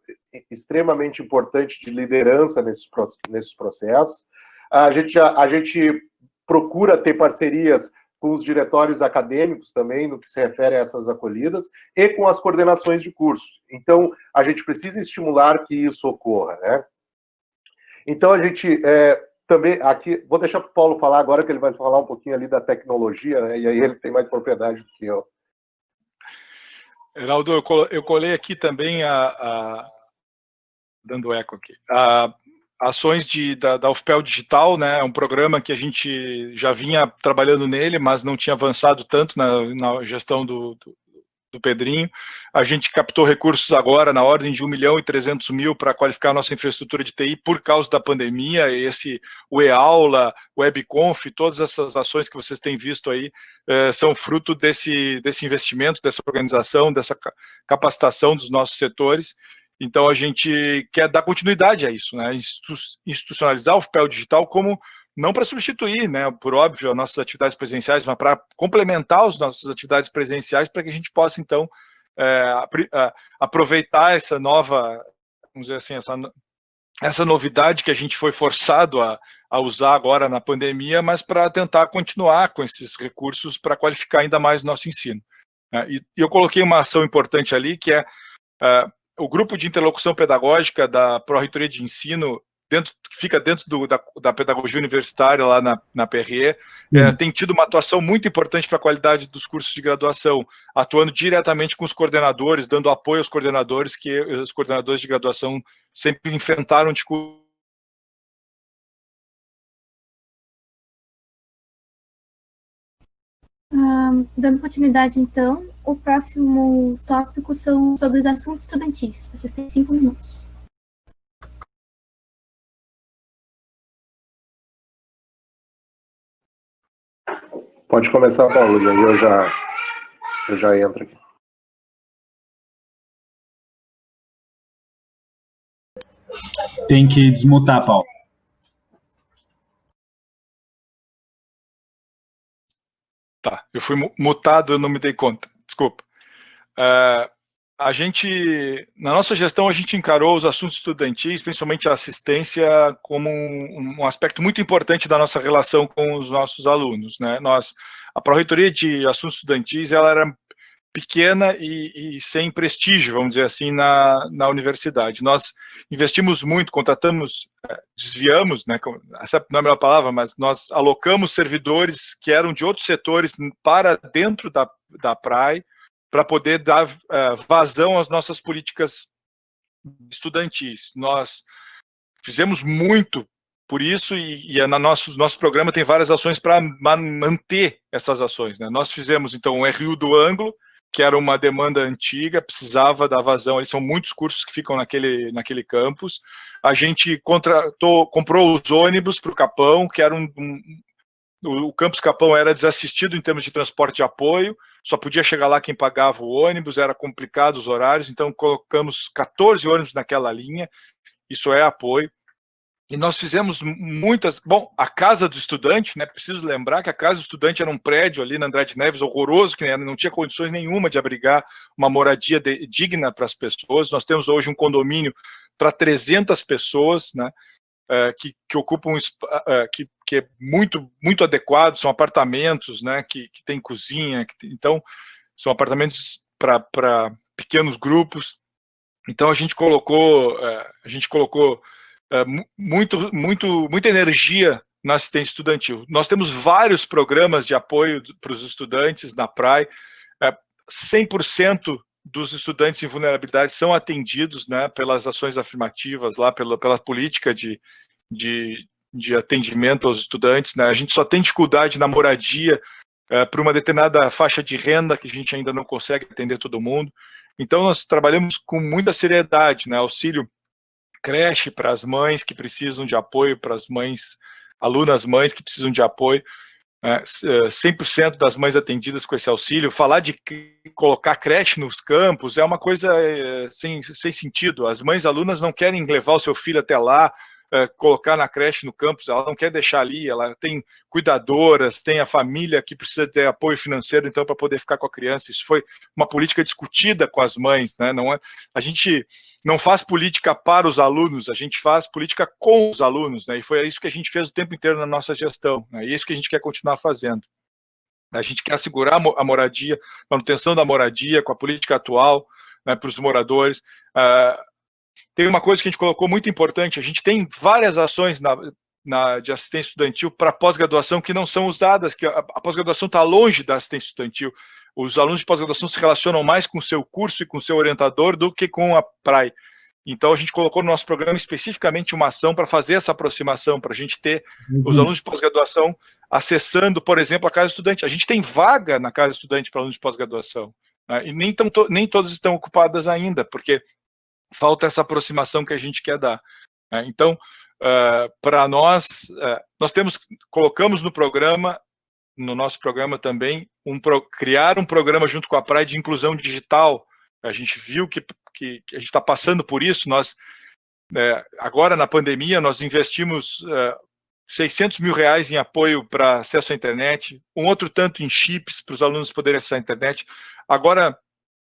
extremamente importante de liderança nesses processos. A gente procura ter parcerias com os diretórios acadêmicos também, no que se refere a essas acolhidas, e com as coordenações de curso. Então, a gente precisa estimular que isso ocorra, né? Então, a gente também, aqui, vou deixar para o Paulo falar agora, que ele vai falar um pouquinho ali da tecnologia, né? E aí ele tem mais propriedade do que eu. Heraldo, eu colei aqui também dando eco aqui, ações da UFPEL Digital, né, é um programa que a gente já vinha trabalhando nele, mas não tinha avançado tanto na gestão do Pedrinho. A gente captou recursos agora na ordem de 1.300.000 para qualificar a nossa infraestrutura de TI por causa da pandemia, o e-aula, o webconf, todas essas ações que vocês têm visto aí são fruto desse investimento, dessa organização, dessa capacitação dos nossos setores. Então, a gente quer dar continuidade a isso, né? Institucionalizar o UFPEL Digital como, não para substituir, né, por óbvio, as nossas atividades presenciais, mas para complementar as nossas atividades presenciais, para que a gente possa, então, aproveitar essa nova, vamos dizer assim, essa novidade que a gente foi forçado a usar agora na pandemia, mas para tentar continuar com esses recursos para qualificar ainda mais o nosso ensino. E eu coloquei uma ação importante ali, que é o grupo de interlocução pedagógica da Pró-Reitoria de Ensino, que fica dentro da pedagogia universitária lá na PRE, tem tido uma atuação muito importante para a qualidade dos cursos de graduação, atuando diretamente com os coordenadores, dando apoio aos coordenadores, que os coordenadores de graduação sempre enfrentaram dificuldades. Dando continuidade, então, o próximo tópico são sobre os assuntos estudantis. Vocês têm 5 minutos. Pode começar, Paulo, e aí eu já entro aqui. Tem que desmutar, Paulo. Tá, eu fui mutado, eu não me dei conta, desculpa. Na nossa gestão, a gente encarou os assuntos estudantis, principalmente a assistência, como um aspecto muito importante da nossa relação com os nossos alunos, né? A Pró-Reitoria de Assuntos Estudantis, ela era pequena e sem prestígio, vamos dizer assim, na universidade. Nós investimos muito, desviamos, né, essa não é a melhor palavra, mas nós alocamos servidores que eram de outros setores para dentro da PRAE, para poder dar vazão às nossas políticas estudantis. Nós fizemos muito por isso, e nosso programa tem várias ações para manter essas ações, né? Nós fizemos, então, o RU do Ângulo, que era uma demanda antiga, precisava dar vazão, são muitos cursos que ficam naquele campus. A gente comprou os ônibus para o Capão, que era o campus Capão era desassistido em termos de transporte de apoio, só podia chegar lá quem pagava o ônibus, era complicado os horários, então colocamos 14 ônibus naquela linha, isso é apoio. E nós fizemos muitas... Bom, a Casa do Estudante, né? Preciso lembrar que a Casa do Estudante era um prédio ali na Andrade Neves, horroroso, que não tinha condições nenhuma de abrigar uma moradia digna para as pessoas. Nós temos hoje um condomínio para 300 pessoas, né? Que ocupam... que é muito, muito adequado, são apartamentos, né? Que tem cozinha, então, são apartamentos para pequenos grupos. Então, a gente colocou muita energia na assistência estudantil. Nós temos vários programas de apoio para os estudantes na PRAE, 100% dos estudantes em vulnerabilidade são atendidos, né, pelas ações afirmativas, lá pela política de atendimento aos estudantes, né. A gente só tem dificuldade na moradia para uma determinada faixa de renda, que a gente ainda não consegue atender todo mundo. Então, nós trabalhamos com muita seriedade, né, auxílio creche para as mães que precisam de apoio, para as mães, alunas mães que precisam de apoio, 100% das mães atendidas com esse auxílio. Falar de colocar creche nos campos é uma coisa sem sentido. As mães alunas não querem levar o seu filho até lá, colocar na creche no campus, ela não quer deixar ali, ela tem cuidadoras, tem a família que precisa ter apoio financeiro, então, para poder ficar com a criança. Isso foi uma política discutida com as mães, né? A gente não faz política para os alunos, a gente faz política com os alunos, né? E foi isso que a gente fez o tempo inteiro na nossa gestão, né? E é isso que a gente quer continuar fazendo. A gente quer assegurar a moradia, manutenção da moradia com a política atual, né, para os moradores. Tem uma coisa que a gente colocou muito importante, a gente tem várias ações de assistência estudantil para pós-graduação que não são usadas, que a pós-graduação está longe da assistência estudantil. Os alunos de pós-graduação se relacionam mais com o seu curso e com o seu orientador do que com a PRAE. Então, a gente colocou no nosso programa especificamente uma ação para fazer essa aproximação, para a gente ter os alunos de pós-graduação acessando, por exemplo, a Casa Estudante. A gente tem vaga na Casa Estudante para alunos de pós-graduação, né? E nem todas estão ocupadas ainda, porque falta essa aproximação que a gente quer dar, né? Então, para nós colocamos no nosso programa também, criar um programa junto com a PRAE de inclusão digital. A gente viu que a gente está passando por isso. Nós, agora na pandemia, nós investimos R$600 mil em apoio para acesso à internet, um outro tanto em chips para os alunos poderem acessar a internet. Agora,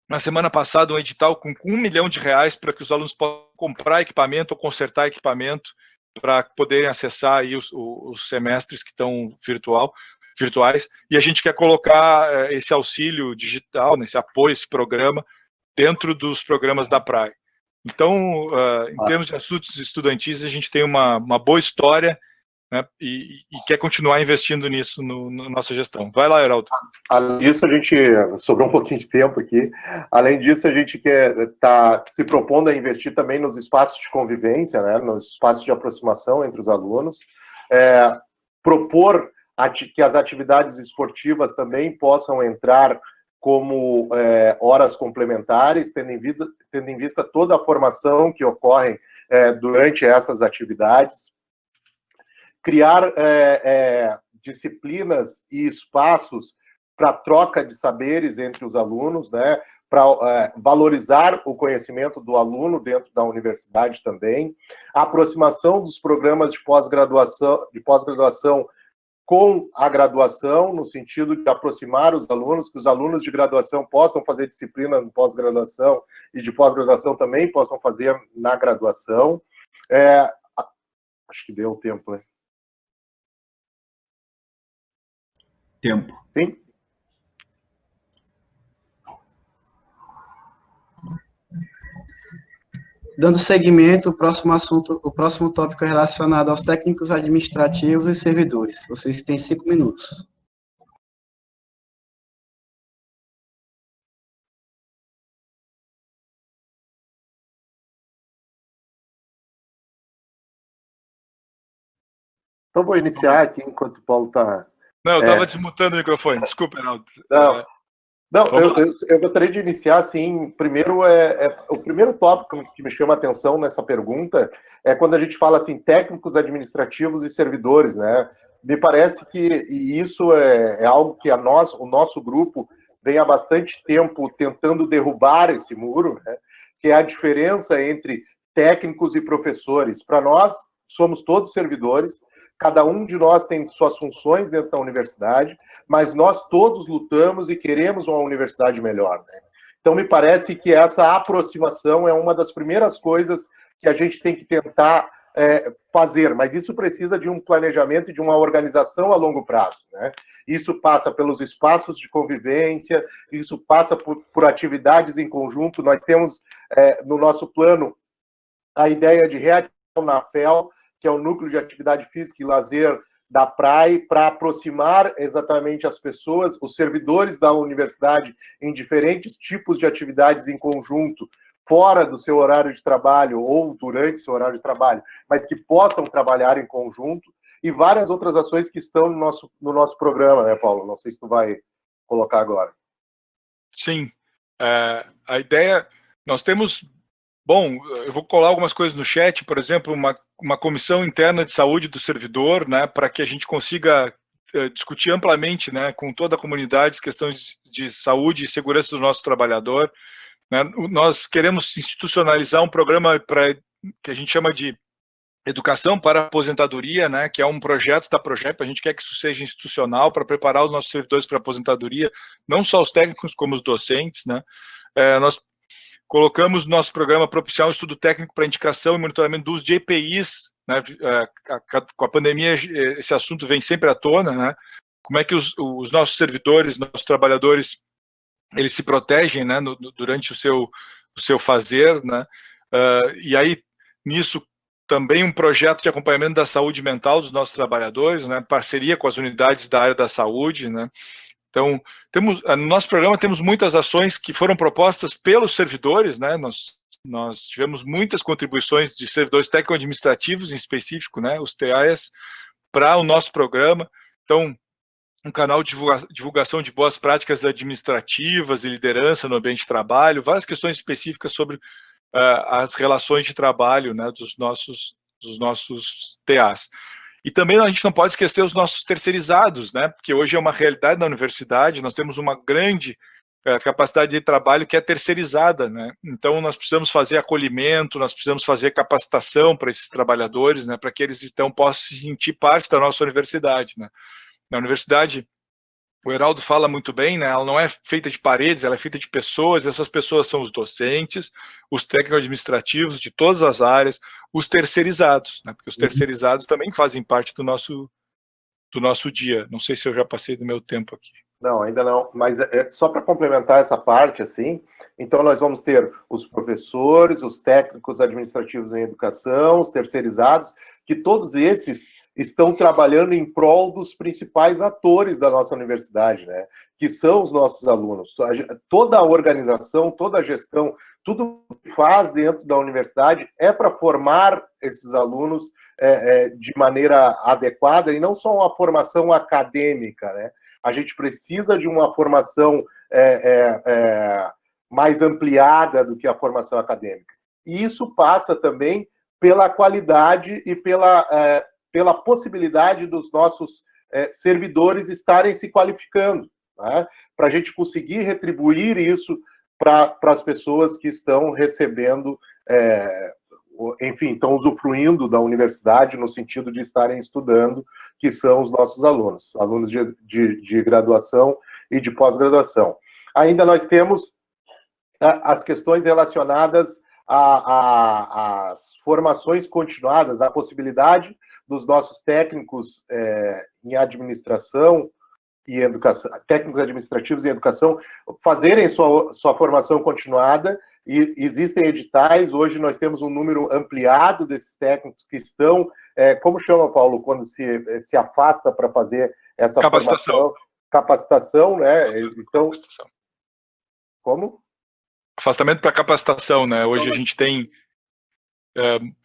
na semana passada, um edital com R$1 milhão para que os alunos possam comprar equipamento ou consertar equipamento para poderem acessar aí os semestres que estão virtuais, e a gente quer colocar esse auxílio digital, esse apoio, esse programa, dentro dos programas da PRAE. Então, em termos de assuntos estudantis, a gente tem uma boa história, né, e quer continuar investindo nisso na nossa gestão. Vai lá, Heraldo. Além disso, a gente sobrou um pouquinho de tempo aqui. Além disso, a gente está se propondo a investir também nos espaços de convivência, né, nos espaços de aproximação entre os alunos, propor que as atividades esportivas também possam entrar como horas complementares, tendo em vista toda a formação que ocorre durante essas atividades. Criar disciplinas e espaços para troca de saberes entre os alunos, né, para valorizar o conhecimento do aluno dentro da universidade também, a aproximação dos programas de pós-graduação com a graduação, no sentido de aproximar os alunos, que os alunos de graduação possam fazer disciplina no pós-graduação e de pós-graduação também possam fazer na graduação. Acho que deu tempo, né? Tempo. Sim? Dando seguimento, o próximo tópico é relacionado aos técnicos administrativos e servidores. Vocês têm 5 minutos. Então, vou iniciar aqui enquanto o Paulo está... Não, eu estava desmutando o microfone. Desculpa, Heraldo. Não, eu gostaria de iniciar, assim, primeiro, o primeiro tópico que me chama a atenção nessa pergunta é quando a gente fala, assim, técnicos administrativos e servidores, né? Me parece que isso é algo que o nosso grupo vem há bastante tempo tentando derrubar esse muro, né? Que é a diferença entre técnicos e professores. Para nós, somos todos servidores, cada um de nós tem suas funções dentro da universidade, mas nós todos lutamos e queremos uma universidade melhor, né? Então, me parece que essa aproximação é uma das primeiras coisas que a gente tem que tentar fazer, mas isso precisa de um planejamento e de uma organização a longo prazo, né? Isso passa pelos espaços de convivência, isso passa por atividades em conjunto. Nós temos no nosso plano a ideia de reativação na FEL, que é o Núcleo de Atividade Física e Lazer da PRAE, para aproximar exatamente as pessoas, os servidores da universidade, em diferentes tipos de atividades em conjunto, fora do seu horário de trabalho ou durante seu horário de trabalho, mas que possam trabalhar em conjunto, e várias outras ações que estão no nosso programa, né, Paulo? Não sei se tu vai colocar agora. Sim. A ideia... Nós temos... Bom, eu vou colar algumas coisas no chat, por exemplo, uma comissão interna de saúde do servidor, né, para que a gente consiga discutir amplamente, né, com toda a comunidade, questões de saúde e segurança do nosso trabalhador, né. Nós queremos institucionalizar um programa que a gente chama de Educação para a Aposentadoria, né, que é um projeto da Progep. A gente quer que isso seja institucional para preparar os nossos servidores para a aposentadoria, não só os técnicos, como os docentes, né. Nós colocamos no nosso programa propiciar um estudo técnico para indicação e monitoramento do uso de EPIs, né? Com a pandemia, esse assunto vem sempre à tona, né? Como é que os nossos servidores, nossos trabalhadores, eles se protegem, né, durante o seu fazer, né? E aí, nisso, também um projeto de acompanhamento da saúde mental dos nossos trabalhadores, né? Parceria com as unidades da área da saúde, né? Então, no nosso programa temos muitas ações que foram propostas pelos servidores, né? Nós tivemos muitas contribuições de servidores técnico-administrativos, em específico, né? Os TAs, para o nosso programa. Então, um canal de divulgação de boas práticas administrativas e liderança no ambiente de trabalho, várias questões específicas sobre as relações de trabalho, né, dos nossos TAs. E também a gente não pode esquecer os nossos terceirizados, né? Porque hoje é uma realidade na universidade, nós temos uma grande capacidade de trabalho que é terceirizada, né? Então nós precisamos fazer acolhimento, nós precisamos fazer capacitação para esses trabalhadores, né? Para que eles então possam se sentir parte da nossa universidade, né? Na universidade, o Heraldo fala muito bem, né? Ela não é feita de paredes, ela é feita de pessoas. Essas pessoas são os docentes, os técnicos administrativos de todas as áreas, os terceirizados, né? Porque os terceirizados também fazem parte do nosso dia. Não sei se eu já passei do meu tempo aqui. Não, ainda não, mas só para complementar essa parte, assim, então nós vamos ter os professores, os técnicos administrativos em educação, os terceirizados, que todos esses estão trabalhando em prol dos principais atores da nossa universidade, né? Que são os nossos alunos. Toda a organização, toda a gestão, tudo que faz dentro da universidade é para formar esses alunos de maneira adequada, e não só uma formação acadêmica, né? A gente precisa de uma formação mais ampliada do que a formação acadêmica. E isso passa também pela qualidade e pela possibilidade dos nossos servidores estarem se qualificando, né? Para a gente conseguir retribuir isso para as pessoas que estão recebendo enfim, estão usufruindo da universidade no sentido de estarem estudando, que são os nossos alunos de graduação e de pós-graduação. Ainda nós temos as questões relacionadas às formações continuadas, a possibilidade dos nossos técnicos em administração e educação, técnicos administrativos em educação, fazerem sua formação continuada, e existem editais. Hoje nós temos um número ampliado desses técnicos que estão, como chama, Paulo, quando se afasta para fazer essa formação? Capacitação, né? Então, como? Afastamento para capacitação, né? Hoje a gente tem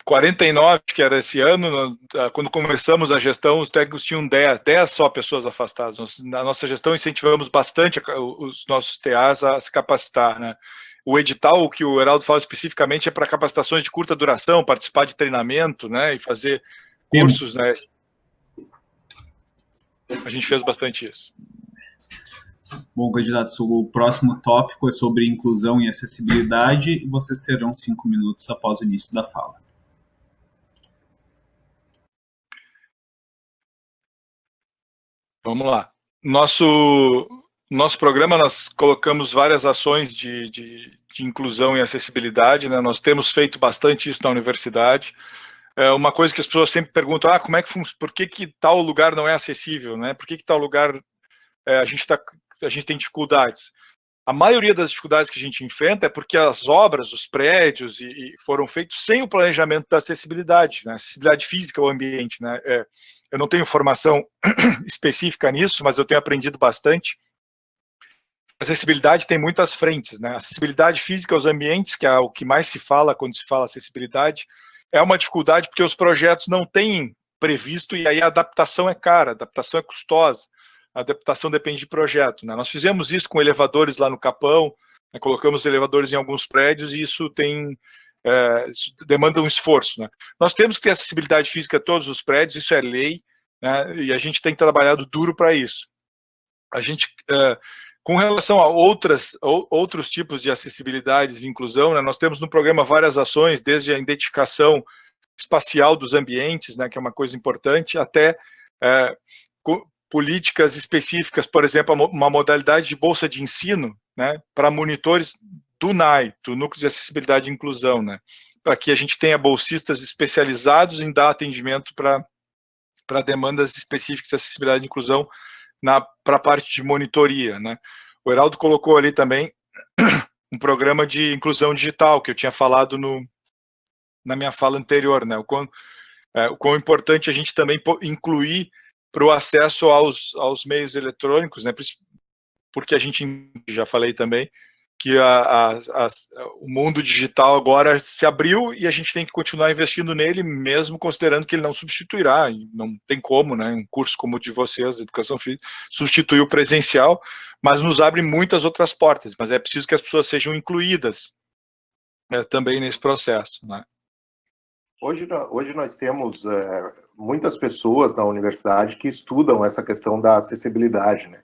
49, que era esse ano, quando começamos a gestão, os técnicos tinham 10 só pessoas afastadas. Na nossa gestão, incentivamos bastante os nossos TAs a se capacitar, né? O edital, que o Heraldo fala especificamente, é para capacitações de curta duração, participar de treinamento, né? E fazer cursos, né? A gente fez bastante isso. Bom, candidatos, o próximo tópico é sobre inclusão e acessibilidade, e vocês terão 5 minutos após o início da fala. Vamos lá. Nosso programa, nós colocamos várias ações de inclusão e acessibilidade, né? Nós temos feito bastante isso na universidade. Uma coisa que as pessoas sempre perguntam, como é que por que tal lugar não é acessível, né? Por que tal lugar a gente tem dificuldades? A maioria das dificuldades que a gente enfrenta é porque as obras, os prédios, foram feitos sem o planejamento da acessibilidade, né? Acessibilidade física ao ambiente, né? Eu não tenho formação específica nisso, mas eu tenho aprendido bastante. A acessibilidade tem muitas frentes, né? A acessibilidade física aos ambientes, que é o que mais se fala quando se fala acessibilidade, é uma dificuldade porque os projetos não têm previsto, e aí a adaptação é cara, a adaptação é custosa. A adaptação depende de projeto, né? Nós fizemos isso com elevadores lá no Capão, né? Colocamos elevadores em alguns prédios, e isso isso demanda um esforço, né? Nós temos que ter acessibilidade física a todos os prédios, isso é lei, né? E a gente tem trabalhado duro para isso. A gente, com relação a outros tipos de acessibilidade e inclusão, né? Nós temos no programa várias ações, desde a identificação espacial dos ambientes, né? Que é uma coisa importante, até políticas específicas, por exemplo, uma modalidade de bolsa de ensino, né, para monitores do NAI, do Núcleo de Acessibilidade e Inclusão, né, para que a gente tenha bolsistas especializados em dar atendimento para demandas específicas de acessibilidade e inclusão para a parte de monitoria, né. O Heraldo colocou ali também um programa de inclusão digital, que eu tinha falado na minha fala anterior, né, o quão importante a gente também incluir para o acesso aos meios eletrônicos, né? Porque a gente, já falei também, que o mundo digital agora se abriu e a gente tem que continuar investindo nele, mesmo considerando que ele não substituirá, e não tem como, né? Um curso como o de vocês, Educação Física, substituir o presencial, mas nos abre muitas outras portas, mas é preciso que as pessoas sejam incluídas também nesse processo, né? Hoje nós temos muitas pessoas na universidade que estudam essa questão da acessibilidade, né?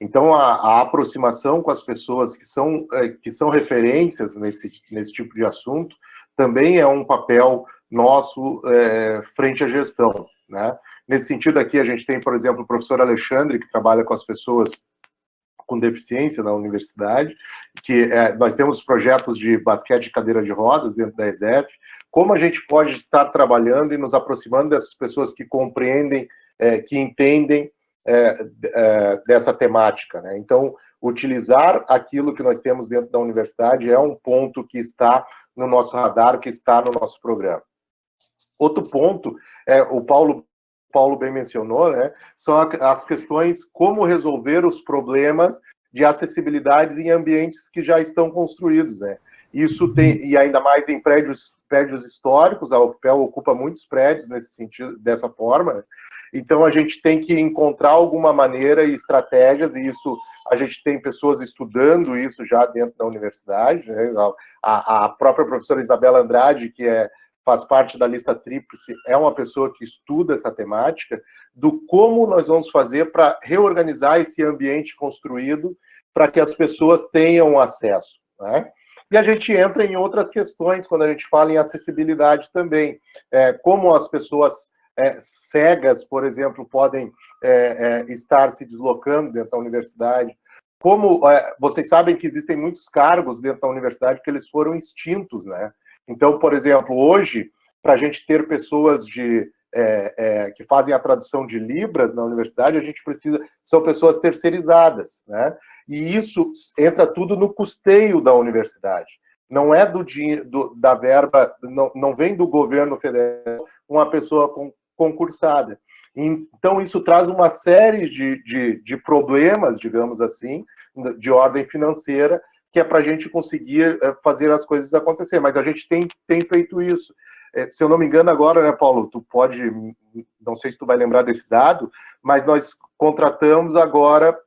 Então, a aproximação com as pessoas que são referências nesse tipo de assunto também é um papel nosso frente à gestão, né? Nesse sentido aqui, a gente tem, por exemplo, o professor Alexandre, que trabalha com as pessoas com deficiência na universidade, que nós temos projetos de basquete de cadeira de rodas dentro da ESEF. Como a gente pode estar trabalhando e nos aproximando dessas pessoas que compreendem, que entendem dessa temática, né? Então, utilizar aquilo que nós temos dentro da universidade é um ponto que está no nosso radar, que está no nosso programa. Outro ponto, o Paulo bem mencionou, né, são as questões como resolver os problemas de acessibilidade em ambientes que já estão construídos, né? Isso tem, e ainda mais em prédios históricos, a UFPEL ocupa muitos prédios nesse sentido, dessa forma, né? Então a gente tem que encontrar alguma maneira e estratégias, e isso a gente tem pessoas estudando isso já dentro da universidade, né? A própria professora Isabela Andrade, que faz parte da lista tríplice, é uma pessoa que estuda essa temática, do como nós vamos fazer para reorganizar esse ambiente construído para que as pessoas tenham acesso, né? E a gente entra em outras questões quando a gente fala em acessibilidade também. Como as pessoas cegas, por exemplo, podem estar se deslocando dentro da universidade. Como vocês sabem que existem muitos cargos dentro da universidade que eles foram extintos, né? Então, por exemplo, hoje, para a gente ter pessoas que fazem a tradução de Libras na universidade, a gente são pessoas terceirizadas, né? E isso entra tudo no custeio da universidade. Não é da verba, não vem do governo federal uma pessoa concursada. Então, isso traz uma série de problemas, digamos assim, de ordem financeira, que é para a gente conseguir fazer as coisas acontecer. Mas a gente tem feito isso. Se eu não me engano agora, né, Paulo, tu pode, não sei se tu vai lembrar desse dado, mas nós contratamos agora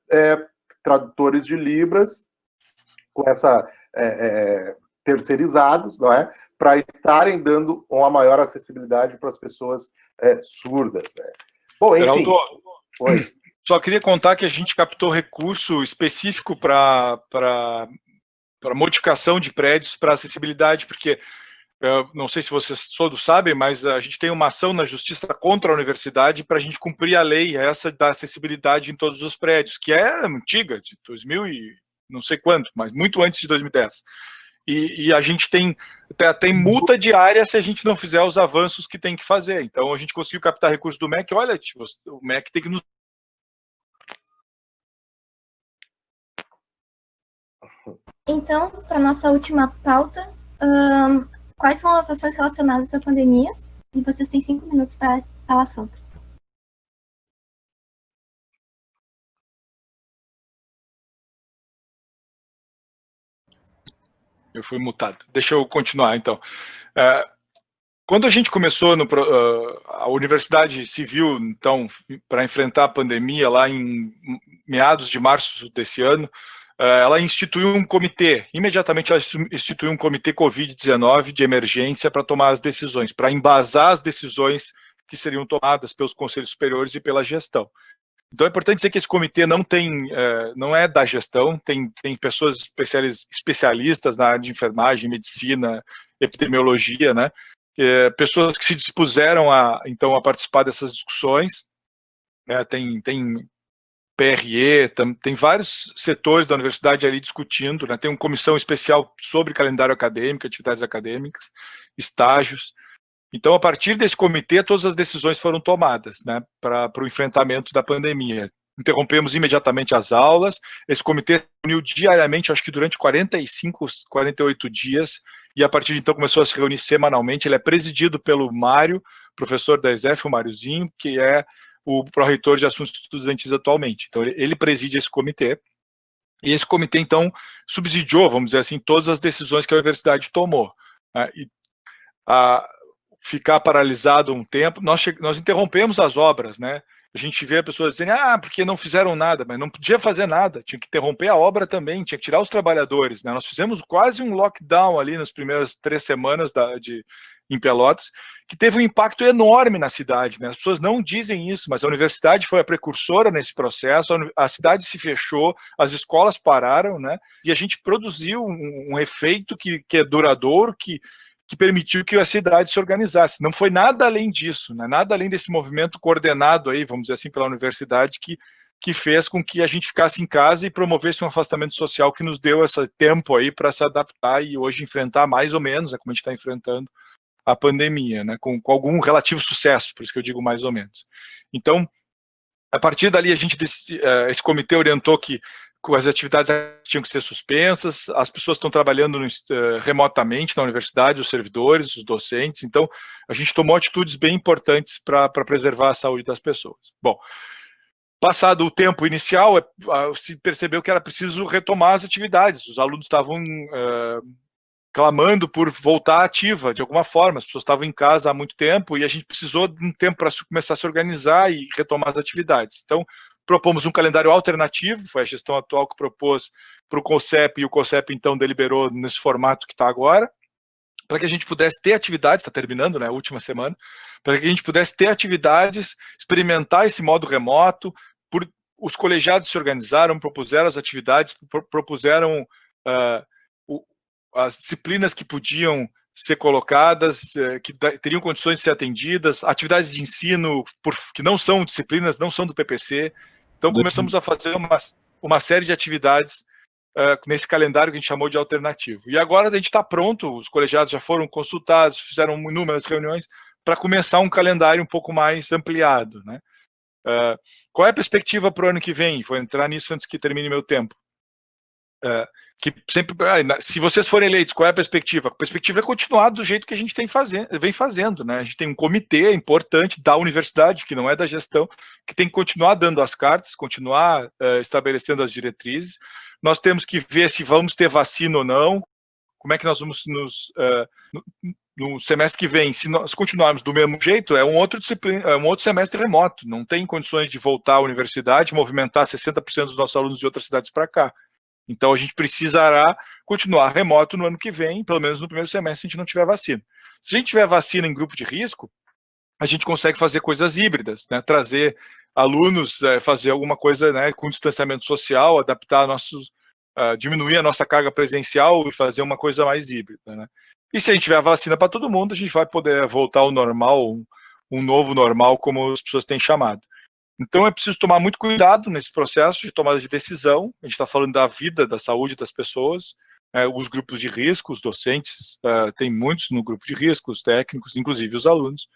tradutores de Libras com essa terceirizados, não é? Para estarem dando uma maior acessibilidade para as pessoas surdas, né? Bom, enfim. Geraldo, só queria contar que a gente captou recurso específico para modificação de prédios para acessibilidade, porque não sei se vocês todos sabem, mas a gente tem uma ação na justiça contra a universidade para a gente cumprir a lei essa da acessibilidade em todos os prédios, que é antiga, de 2000 e não sei quanto, mas muito antes de 2010. E a gente tem multa diária se a gente não fizer os avanços que tem que fazer. Então a gente conseguiu captar recursos do MEC. Olha, o MEC tem que nos... Então, para nossa última pauta, quais são as ações relacionadas à pandemia? E vocês têm 5 minutos para falar sobre. Eu fui mutado. Deixa eu continuar, então. Quando a gente começou a Universidade Civil, então, para enfrentar a pandemia, lá em meados de março desse ano, ela instituiu um comitê. Imediatamente ela instituiu um comitê Covid-19 de emergência para tomar as decisões, para embasar as decisões que seriam tomadas pelos conselhos superiores e pela gestão. Então é importante dizer que esse comitê não é da gestão, tem pessoas especialistas na área de enfermagem, medicina, epidemiologia, né? Pessoas que se dispuseram a participar dessas discussões. Tem PRE, tem vários setores da universidade ali discutindo, né? Tem uma comissão especial sobre calendário acadêmico, atividades acadêmicas, estágios. Então, a partir desse comitê, todas as decisões foram tomadas, né, para o enfrentamento da pandemia. Interrompemos imediatamente as aulas, esse comitê se reuniu diariamente, acho que durante 45, 48 dias, e a partir de então começou a se reunir semanalmente. Ele é presidido pelo Mário, professor da ESEF, o Máriozinho, que é o pró-reitor de assuntos estudantis atualmente. Então, ele preside esse comitê, e esse comitê, então, subsidiou, vamos dizer assim, todas as decisões que a universidade tomou. Né, ficar paralisado um tempo, nós interrompemos as obras, né? A gente vê pessoas dizendo, porque não fizeram nada, mas não podia fazer nada, tinha que interromper a obra também, tinha que tirar os trabalhadores, né? Nós fizemos quase um lockdown ali nas primeiras 3 semanas em Pelotas, que teve um impacto enorme na cidade, né? As pessoas não dizem isso, mas a universidade foi a precursora nesse processo, a cidade se fechou, as escolas pararam, né? E a gente produziu um efeito que é duradouro, que permitiu que a cidade se organizasse. Não foi nada além disso, né? Nada além desse movimento coordenado aí, vamos dizer assim, pela universidade, que fez com que a gente ficasse em casa e promovesse um afastamento social que nos deu esse tempo aí para se adaptar e hoje enfrentar mais ou menos, como a gente está enfrentando a pandemia, né? Com algum relativo sucesso, por isso que eu digo mais ou menos. Então, a partir dali, esse comitê orientou que as atividades tinham que ser suspensas, as pessoas estão trabalhando remotamente na universidade, os servidores, os docentes, então a gente tomou atitudes bem importantes para preservar a saúde das pessoas. Bom, passado o tempo inicial, se percebeu que era preciso retomar as atividades, os alunos estavam clamando por voltar ativa de alguma forma, as pessoas estavam em casa há muito tempo e a gente precisou de um tempo para começar a se organizar e retomar as atividades. Então, propomos um calendário alternativo, foi a gestão atual que propôs para o CONCEP, e o CONCEP então deliberou nesse formato que está agora, para que a gente pudesse ter atividades, está terminando, né, a última semana, para que a gente pudesse ter atividades, experimentar esse modo remoto. Os colegiados se organizaram, propuseram as atividades, propuseram as disciplinas que podiam ser colocadas, que teriam condições de ser atendidas, atividades de ensino que não são disciplinas, não são do PPC. Então, começamos a fazer uma série de atividades nesse calendário que a gente chamou de alternativo. E agora a gente está pronto, os colegiados já foram consultados, fizeram inúmeras reuniões para começar um calendário um pouco mais ampliado, né? Qual é a perspectiva para o ano que vem? Vou entrar nisso antes que termine meu tempo. Que sempre, se vocês forem eleitos, qual é a perspectiva? A perspectiva é continuar do jeito que a gente vem fazendo, né? A gente tem um comitê importante da universidade, que não é da gestão, que tem que continuar dando as cartas, continuar estabelecendo as diretrizes. Nós temos que ver se vamos ter vacina ou não, como é que nós vamos no semestre que vem, se nós continuarmos do mesmo jeito, é um outro semestre remoto, não tem condições de voltar à universidade, movimentar 60% dos nossos alunos de outras cidades para cá. Então, a gente precisará continuar remoto no ano que vem, pelo menos no primeiro semestre, se a gente não tiver vacina. Se a gente tiver vacina em grupo de risco, a gente consegue fazer coisas híbridas, né? Trazer alunos, fazer alguma coisa, né, com distanciamento social, adaptar diminuir a nossa carga presencial e fazer uma coisa mais híbrida, né? E se a gente tiver vacina para todo mundo, a gente vai poder voltar ao normal, um novo normal, como as pessoas têm chamado. Então, é preciso tomar muito cuidado nesse processo de tomada de decisão. A gente está falando da vida, da saúde das pessoas, os grupos de risco, os docentes, tem muitos no grupo de risco, os técnicos, inclusive os alunos.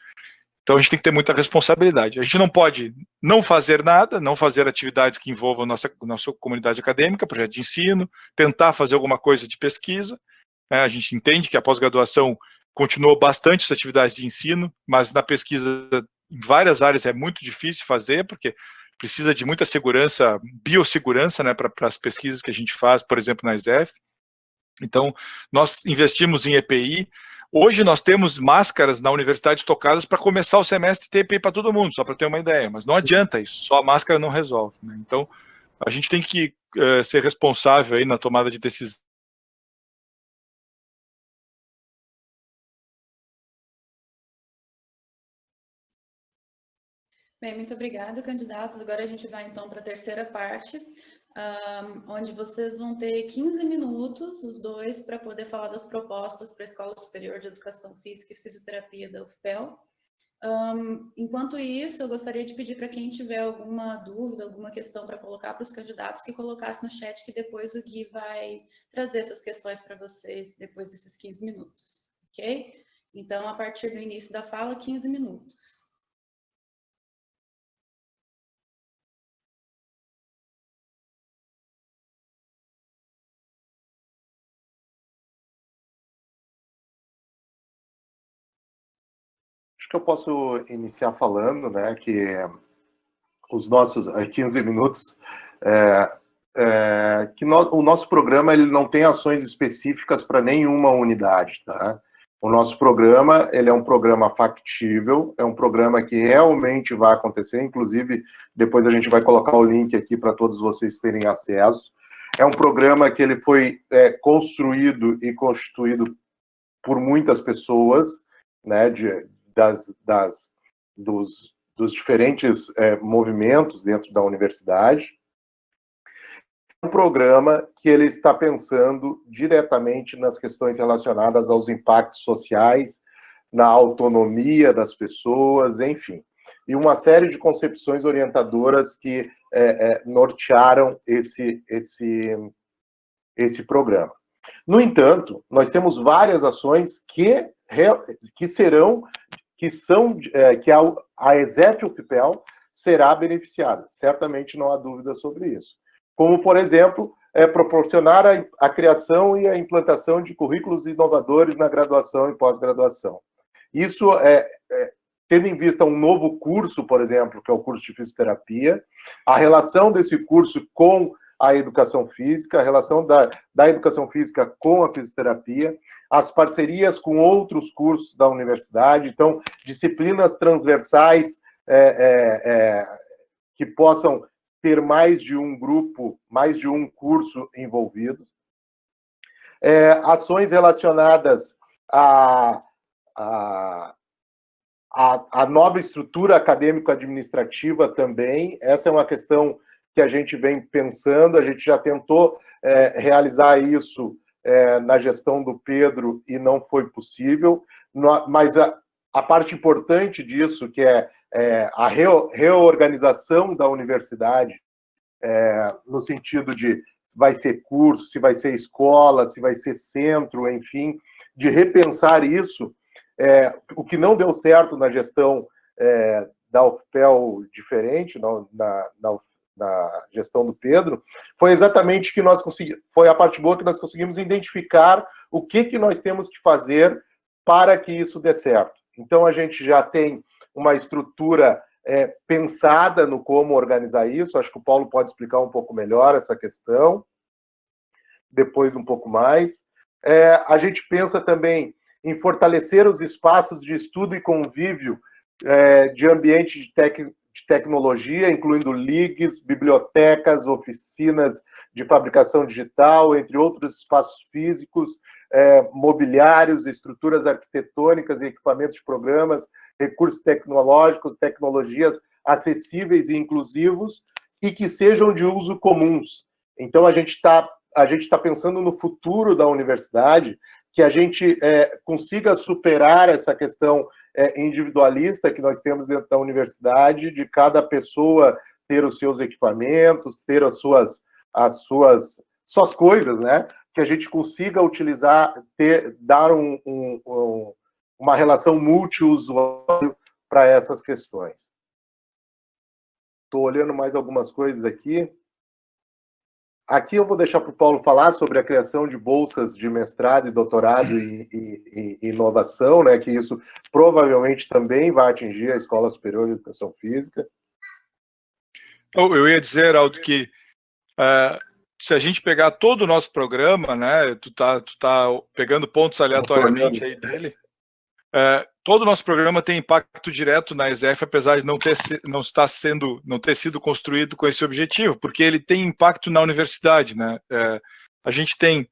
Então, a gente tem que ter muita responsabilidade. A gente não pode não fazer nada, não fazer atividades que envolvam nossa comunidade acadêmica, projeto de ensino, tentar fazer alguma coisa de pesquisa. A gente entende que a pós-graduação continuou bastante essa atividade de ensino, mas na pesquisa em várias áreas é muito difícil fazer, porque precisa de muita segurança, biossegurança, né, para as pesquisas que a gente faz, por exemplo, na ESEF. Então, nós investimos em EPI. Hoje nós temos máscaras na universidade tocadas para começar o semestre ter EPI para todo mundo, só para ter uma ideia, mas não adianta isso, só a máscara não resolve, né? Então, a gente tem que ser responsável aí na tomada de decisão. Bem, muito obrigada, candidatos. Agora a gente vai, então, para a terceira parte, onde vocês vão ter 15 minutos, os dois, para poder falar das propostas para a Escola Superior de Educação Física e Fisioterapia da UFPEL. Enquanto isso, eu gostaria de pedir para quem tiver alguma dúvida, alguma questão para colocar para os candidatos, que colocasse no chat, que depois o Gui vai trazer essas questões para vocês depois desses 15 minutos, ok? Então, a partir do início da fala, 15 minutos. Acho que eu posso iniciar falando, né, que os nossos 15 minutos, o nosso programa ele não tem ações específicas para nenhuma unidade, tá? O nosso programa, ele é um programa factível, é um programa que realmente vai acontecer, inclusive depois a gente vai colocar o link aqui para todos vocês terem acesso. É um programa que ele foi construído e constituído por muitas pessoas, né, dos diferentes movimentos dentro da universidade. É um programa que ele está pensando diretamente nas questões relacionadas aos impactos sociais, na autonomia das pessoas, enfim. E uma série de concepções orientadoras que nortearam esse programa. No entanto, nós temos várias ações que a ESEF-UFPEL será beneficiada. Certamente não há dúvida sobre isso. Como, por exemplo, proporcionar a criação e a implantação de currículos inovadores na graduação e pós-graduação. Isso tendo em vista um novo curso, por exemplo, que é o curso de fisioterapia, a relação desse curso com a educação física, a relação da educação física com a fisioterapia, as parcerias com outros cursos da universidade, então, disciplinas transversais que possam ter mais de um grupo, mais de um curso envolvido. Ações relacionadas à nova estrutura acadêmico-administrativa também, essa é uma questão que a gente vem pensando, a gente já tentou realizar isso na gestão do Pedro e não foi possível, mas a parte importante disso, que é a reorganização da universidade, no sentido de vai ser curso, se vai ser escola, se vai ser centro, enfim, de repensar isso. O que não deu certo na gestão da UFPEL diferente, na gestão do Pedro, foi exatamente que foi a parte boa que nós conseguimos identificar o que nós temos que fazer para que isso dê certo. Então, a gente já tem uma estrutura pensada no como organizar isso. Acho que o Paulo pode explicar um pouco melhor essa questão, depois um pouco mais. A gente pensa também em fortalecer os espaços de estudo e convívio de ambiente de tecnologia, incluindo ligs, bibliotecas, oficinas de fabricação digital, entre outros espaços físicos, mobiliários, estruturas arquitetônicas e equipamentos de programas, recursos tecnológicos, tecnologias acessíveis e inclusivos e que sejam de uso comuns. Então, a gente está pensando no futuro da universidade, que a gente consiga superar essa questão individualista que nós temos dentro da universidade, de cada pessoa ter os seus equipamentos, ter as suas coisas, né? Que a gente consiga utilizar, dar uma relação multiusuário para essas questões. Estou olhando mais algumas coisas aqui. Aqui eu vou deixar para o Paulo falar sobre a criação de bolsas de mestrado e doutorado e inovação, né, que isso provavelmente também vai atingir a Escola Superior de Educação Física. Eu ia dizer, Aldo, que se a gente pegar todo o nosso programa, né, tu tá pegando pontos aleatoriamente aí dele, todo o nosso programa tem impacto direto na ESEF, apesar de não ter sido construído com esse objetivo, porque ele tem impacto na universidade, né? A gente tem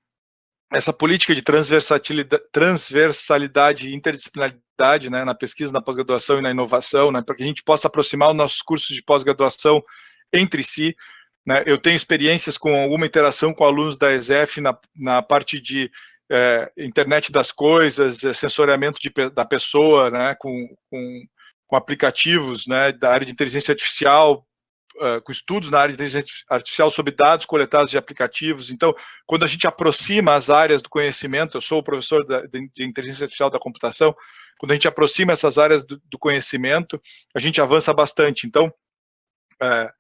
essa política de transversalidade e interdisciplinaridade, né, na pesquisa, na pós-graduação e na inovação, né, para que a gente possa aproximar os nossos cursos de pós-graduação entre si, né? Eu tenho experiências com alguma interação com alunos da ESEF na parte de internet das coisas, sensoriamento da pessoa, né, com aplicativos, né, da área de inteligência artificial, com estudos na área de inteligência artificial sobre dados coletados de aplicativos. Então, quando a gente aproxima as áreas do conhecimento, eu sou o professor de inteligência artificial da computação, quando a gente aproxima essas áreas do conhecimento, a gente avança bastante. Então, a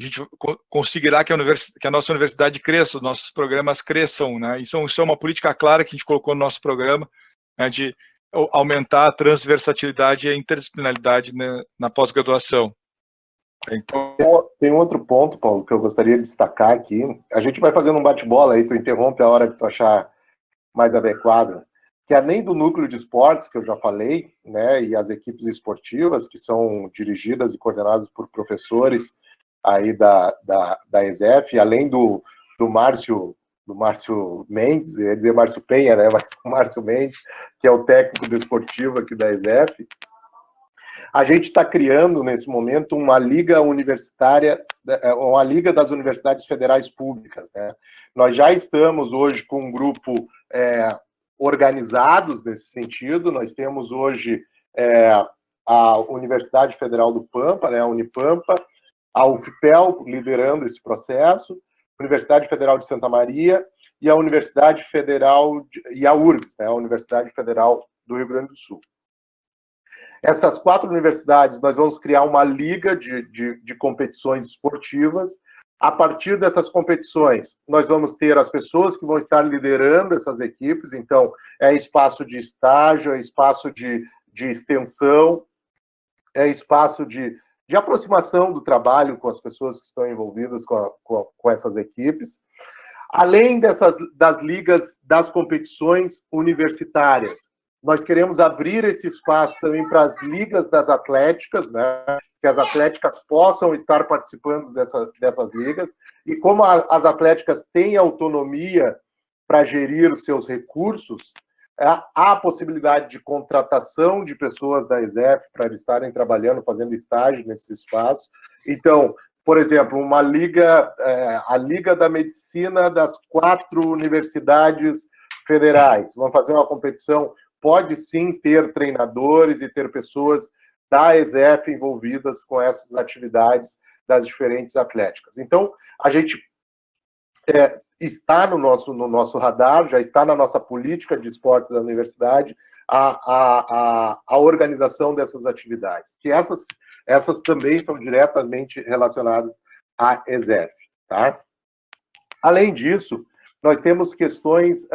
gente conseguirá que a nossa universidade cresça, os nossos programas cresçam, né? Isso é uma política clara que a gente colocou no nosso programa, né, de aumentar a transversalidade e a interdisciplinaridade, né, na pós-graduação. Então, tem outro ponto, Paulo, que eu gostaria de destacar aqui. A gente vai fazendo um bate-bola aí, tu interrompe a hora que tu achar mais adequado, que além do núcleo de esportes, que eu já falei, né, e as equipes esportivas, que são dirigidas e coordenadas por professores aí da ESEF, além do Márcio Mendes, eu ia dizer Márcio Penha, né, mas o Márcio Mendes, que é o técnico desportivo aqui da ESEF, a gente está criando, nesse momento, uma liga universitária, uma liga das universidades federais públicas, né? Nós já estamos hoje com um grupo organizados nesse sentido. Nós temos hoje a Universidade Federal do Pampa, né, a Unipampa, a UFPEL liderando esse processo, a Universidade Federal de Santa Maria e a Universidade Federal, e a URGS, né, a Universidade Federal do Rio Grande do Sul. Essas 4 universidades, nós vamos criar uma liga de competições esportivas. A partir dessas competições, nós vamos ter as pessoas que vão estar liderando essas equipes. Então, é espaço de estágio, é espaço de extensão, é espaço de aproximação do trabalho com as pessoas que estão envolvidas com essas equipes. Além das ligas das competições universitárias, nós queremos abrir esse espaço também para as ligas das atléticas, né? Que as atléticas possam estar participando dessas ligas. E como as atléticas têm autonomia para gerir os seus recursos, há a possibilidade de contratação de pessoas da ESEF para estarem trabalhando, fazendo estágio nesse espaço. Então, por exemplo, uma liga, a Liga da Medicina das 4 universidades federais vão fazer uma competição, pode sim ter treinadores e ter pessoas da ESEF envolvidas com essas atividades das diferentes atléticas. Então, a gente está no nosso radar, já está na nossa política de esporte da universidade, a organização dessas atividades, que essas também são diretamente relacionadas à ESEF. Tá? Além disso, nós temos questões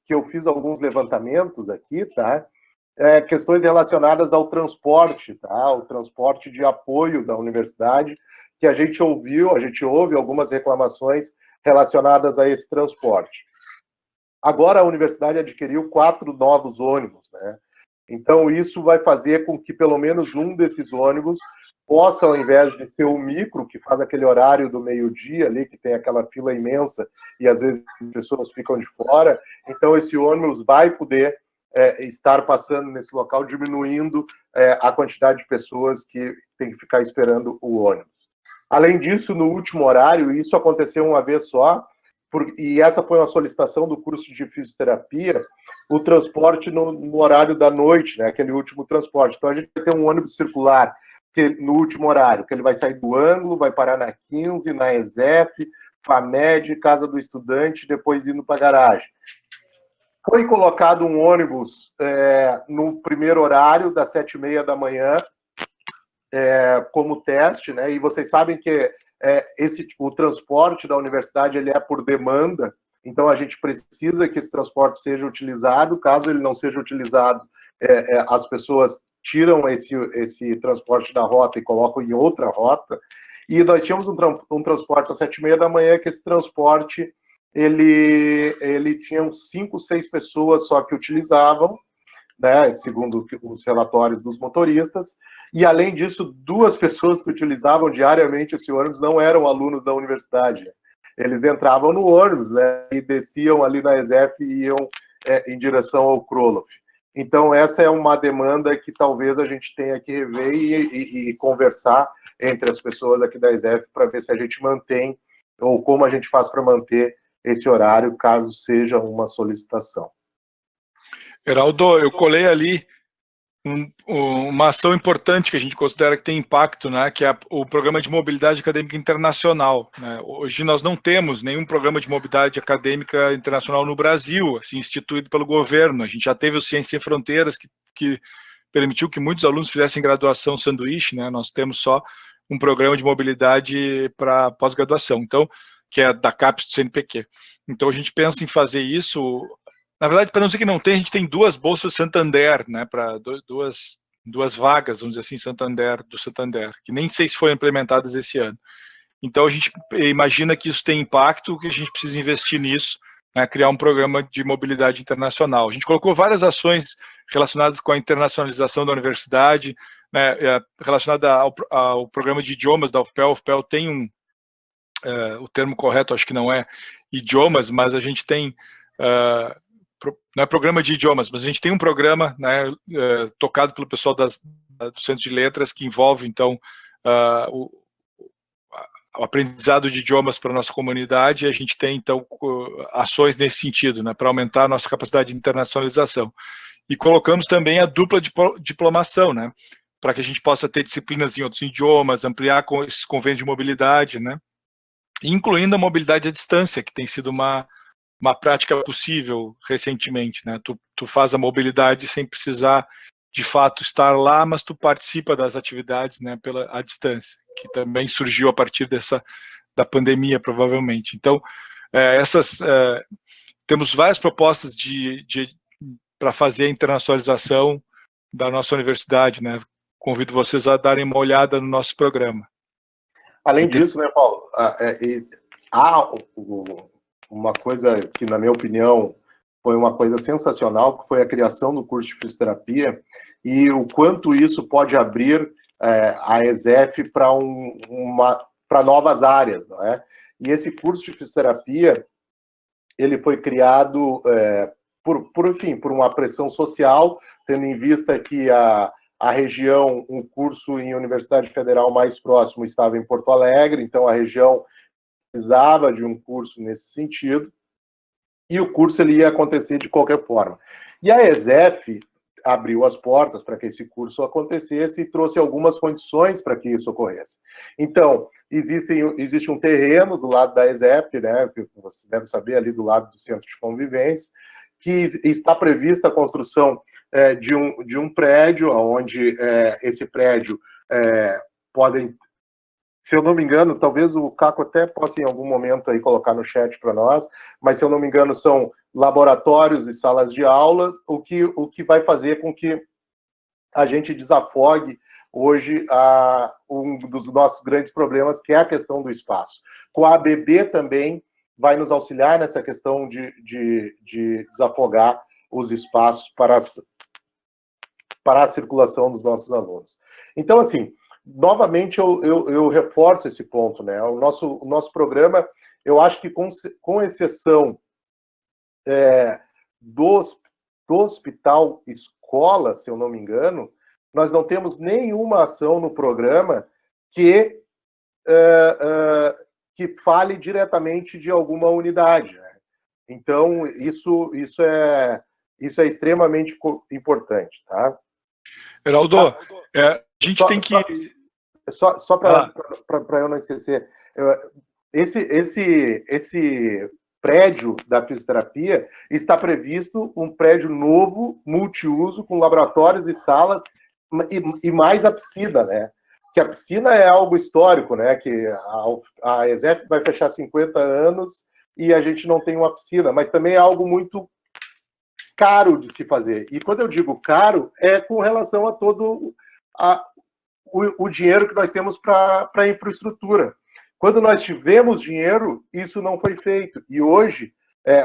que eu fiz alguns levantamentos aqui, tá? Questões relacionadas ao transporte, tá? O transporte de apoio da universidade, que a gente ouve algumas reclamações relacionadas a esse transporte. Agora a universidade adquiriu 4 novos ônibus, né? Então isso vai fazer com que pelo menos um desses ônibus possa, ao invés de ser o micro, que faz aquele horário do meio-dia ali, que tem aquela fila imensa e às vezes as pessoas ficam de fora, então esse ônibus vai poder estar passando nesse local, diminuindo a quantidade de pessoas que tem que ficar esperando o ônibus. Além disso, no último horário, isso aconteceu uma vez só, e essa foi uma solicitação do curso de fisioterapia, o transporte no horário da noite, né, aquele último transporte. Então, a gente vai ter um ônibus circular no último horário, que ele vai sair do ângulo, vai parar na 15, na ESEF, FAMED, Casa do Estudante, depois indo para a garagem. Foi colocado um ônibus no primeiro horário, das 7h30 da manhã, como teste, né? E vocês sabem que o transporte da universidade ele é por demanda, então a gente precisa que esse transporte seja utilizado. Caso ele não seja utilizado, as pessoas tiram esse transporte da rota e colocam em outra rota. E nós tínhamos um transporte às 7h30 da manhã, que esse transporte ele tinha 5, 6 pessoas só que utilizavam, né, segundo os relatórios dos motoristas, e além disso, 2 pessoas que utilizavam diariamente esse ônibus não eram alunos da universidade. Eles entravam no ônibus, né, e desciam ali na ESEF e iam em direção ao Kroloff. Então, essa é uma demanda que talvez a gente tenha que rever e conversar entre as pessoas aqui da ESEF para ver se a gente mantém, ou como a gente faz para manter esse horário, caso seja uma solicitação. Heraldo, eu colei ali uma ação importante que a gente considera que tem impacto, né, que é o Programa de Mobilidade Acadêmica Internacional, né? Hoje nós não temos nenhum programa de mobilidade acadêmica internacional no Brasil, assim, instituído pelo governo. A gente já teve o Ciência Sem Fronteiras, que permitiu que muitos alunos fizessem graduação sanduíche, né? Nós temos só um programa de mobilidade para pós-graduação, então, que é da CAPES do CNPq. Então a gente pensa em fazer isso. Na verdade, para não dizer que não tem, a gente tem 2 bolsas Santander, né, para duas vagas, vamos dizer assim, do Santander, que nem sei se foram implementadas esse ano. Então, a gente imagina que isso tem impacto, que a gente precisa investir nisso, né, criar um programa de mobilidade internacional. A gente colocou várias ações relacionadas com a internacionalização da universidade, né, relacionada ao programa de idiomas da UFPEL. A UFPEL tem o termo correto, acho que não é idiomas, mas a gente tem... não é programa de idiomas, mas a gente tem um programa, né, tocado pelo pessoal do Centro de Letras, que envolve, então, o aprendizado de idiomas para a nossa comunidade, e a gente tem, então, ações nesse sentido, né, para aumentar a nossa capacidade de internacionalização. E colocamos também a dupla diplomação, né, para que a gente possa ter disciplinas em outros idiomas, ampliar com esses convênios de mobilidade, né, incluindo a mobilidade à distância, que tem sido uma prática possível recentemente, né? Tu faz a mobilidade sem precisar, de fato, estar lá, mas tu participa das atividades, né, à distância, que também surgiu a partir da pandemia, provavelmente. Então, temos várias propostas para fazer a internacionalização da nossa universidade, né? Convido vocês a darem uma olhada no nosso programa. Além disso, né, Paulo, há uma coisa que, na minha opinião, foi uma coisa sensacional, que foi a criação do curso de fisioterapia, e o quanto isso pode abrir a ESEF para novas áreas, não é? E esse curso de fisioterapia, ele foi criado por uma pressão social, tendo em vista que a região, um curso em Universidade Federal mais próximo estava em Porto Alegre, então a região precisava de um curso nesse sentido. e o curso ele ia acontecer de qualquer forma. E a ESEF abriu as portas para que esse curso acontecesse e trouxe algumas condições para que isso ocorresse. Então, existe um terreno do lado da ESEF, né, que você deve saber, ali do lado do Centro de Convivência, que está prevista a construção de um prédio, onde esse prédio podem, se eu não me engano, talvez o Caco até possa em algum momento aí colocar no chat para nós, mas se eu não me engano são laboratórios e salas de aulas, o que vai fazer com que a gente desafogue hoje um dos nossos grandes problemas, que é a questão do espaço. Com a ABB também vai nos auxiliar nessa questão de desafogar os espaços para a circulação dos nossos alunos. Então, assim, novamente eu reforço esse ponto, né? O nosso programa, eu acho que com exceção do hospital escola, se eu não me engano, nós não temos nenhuma ação no programa que fale diretamente de alguma unidade, né? Então, isso é extremamente importante, tá? Geraldo, a gente tem que... Só para eu não esquecer, esse prédio da fisioterapia está previsto um prédio novo, multiuso, com laboratórios e salas, e mais a piscina, né? Que a piscina é algo histórico, né? Que a ESEF vai fechar 50 anos e a gente não tem uma piscina, mas também é algo muito caro de se fazer. E quando eu digo caro, é com relação a todo o dinheiro que nós temos para a infraestrutura. Quando nós tivemos dinheiro, isso não foi feito. E hoje,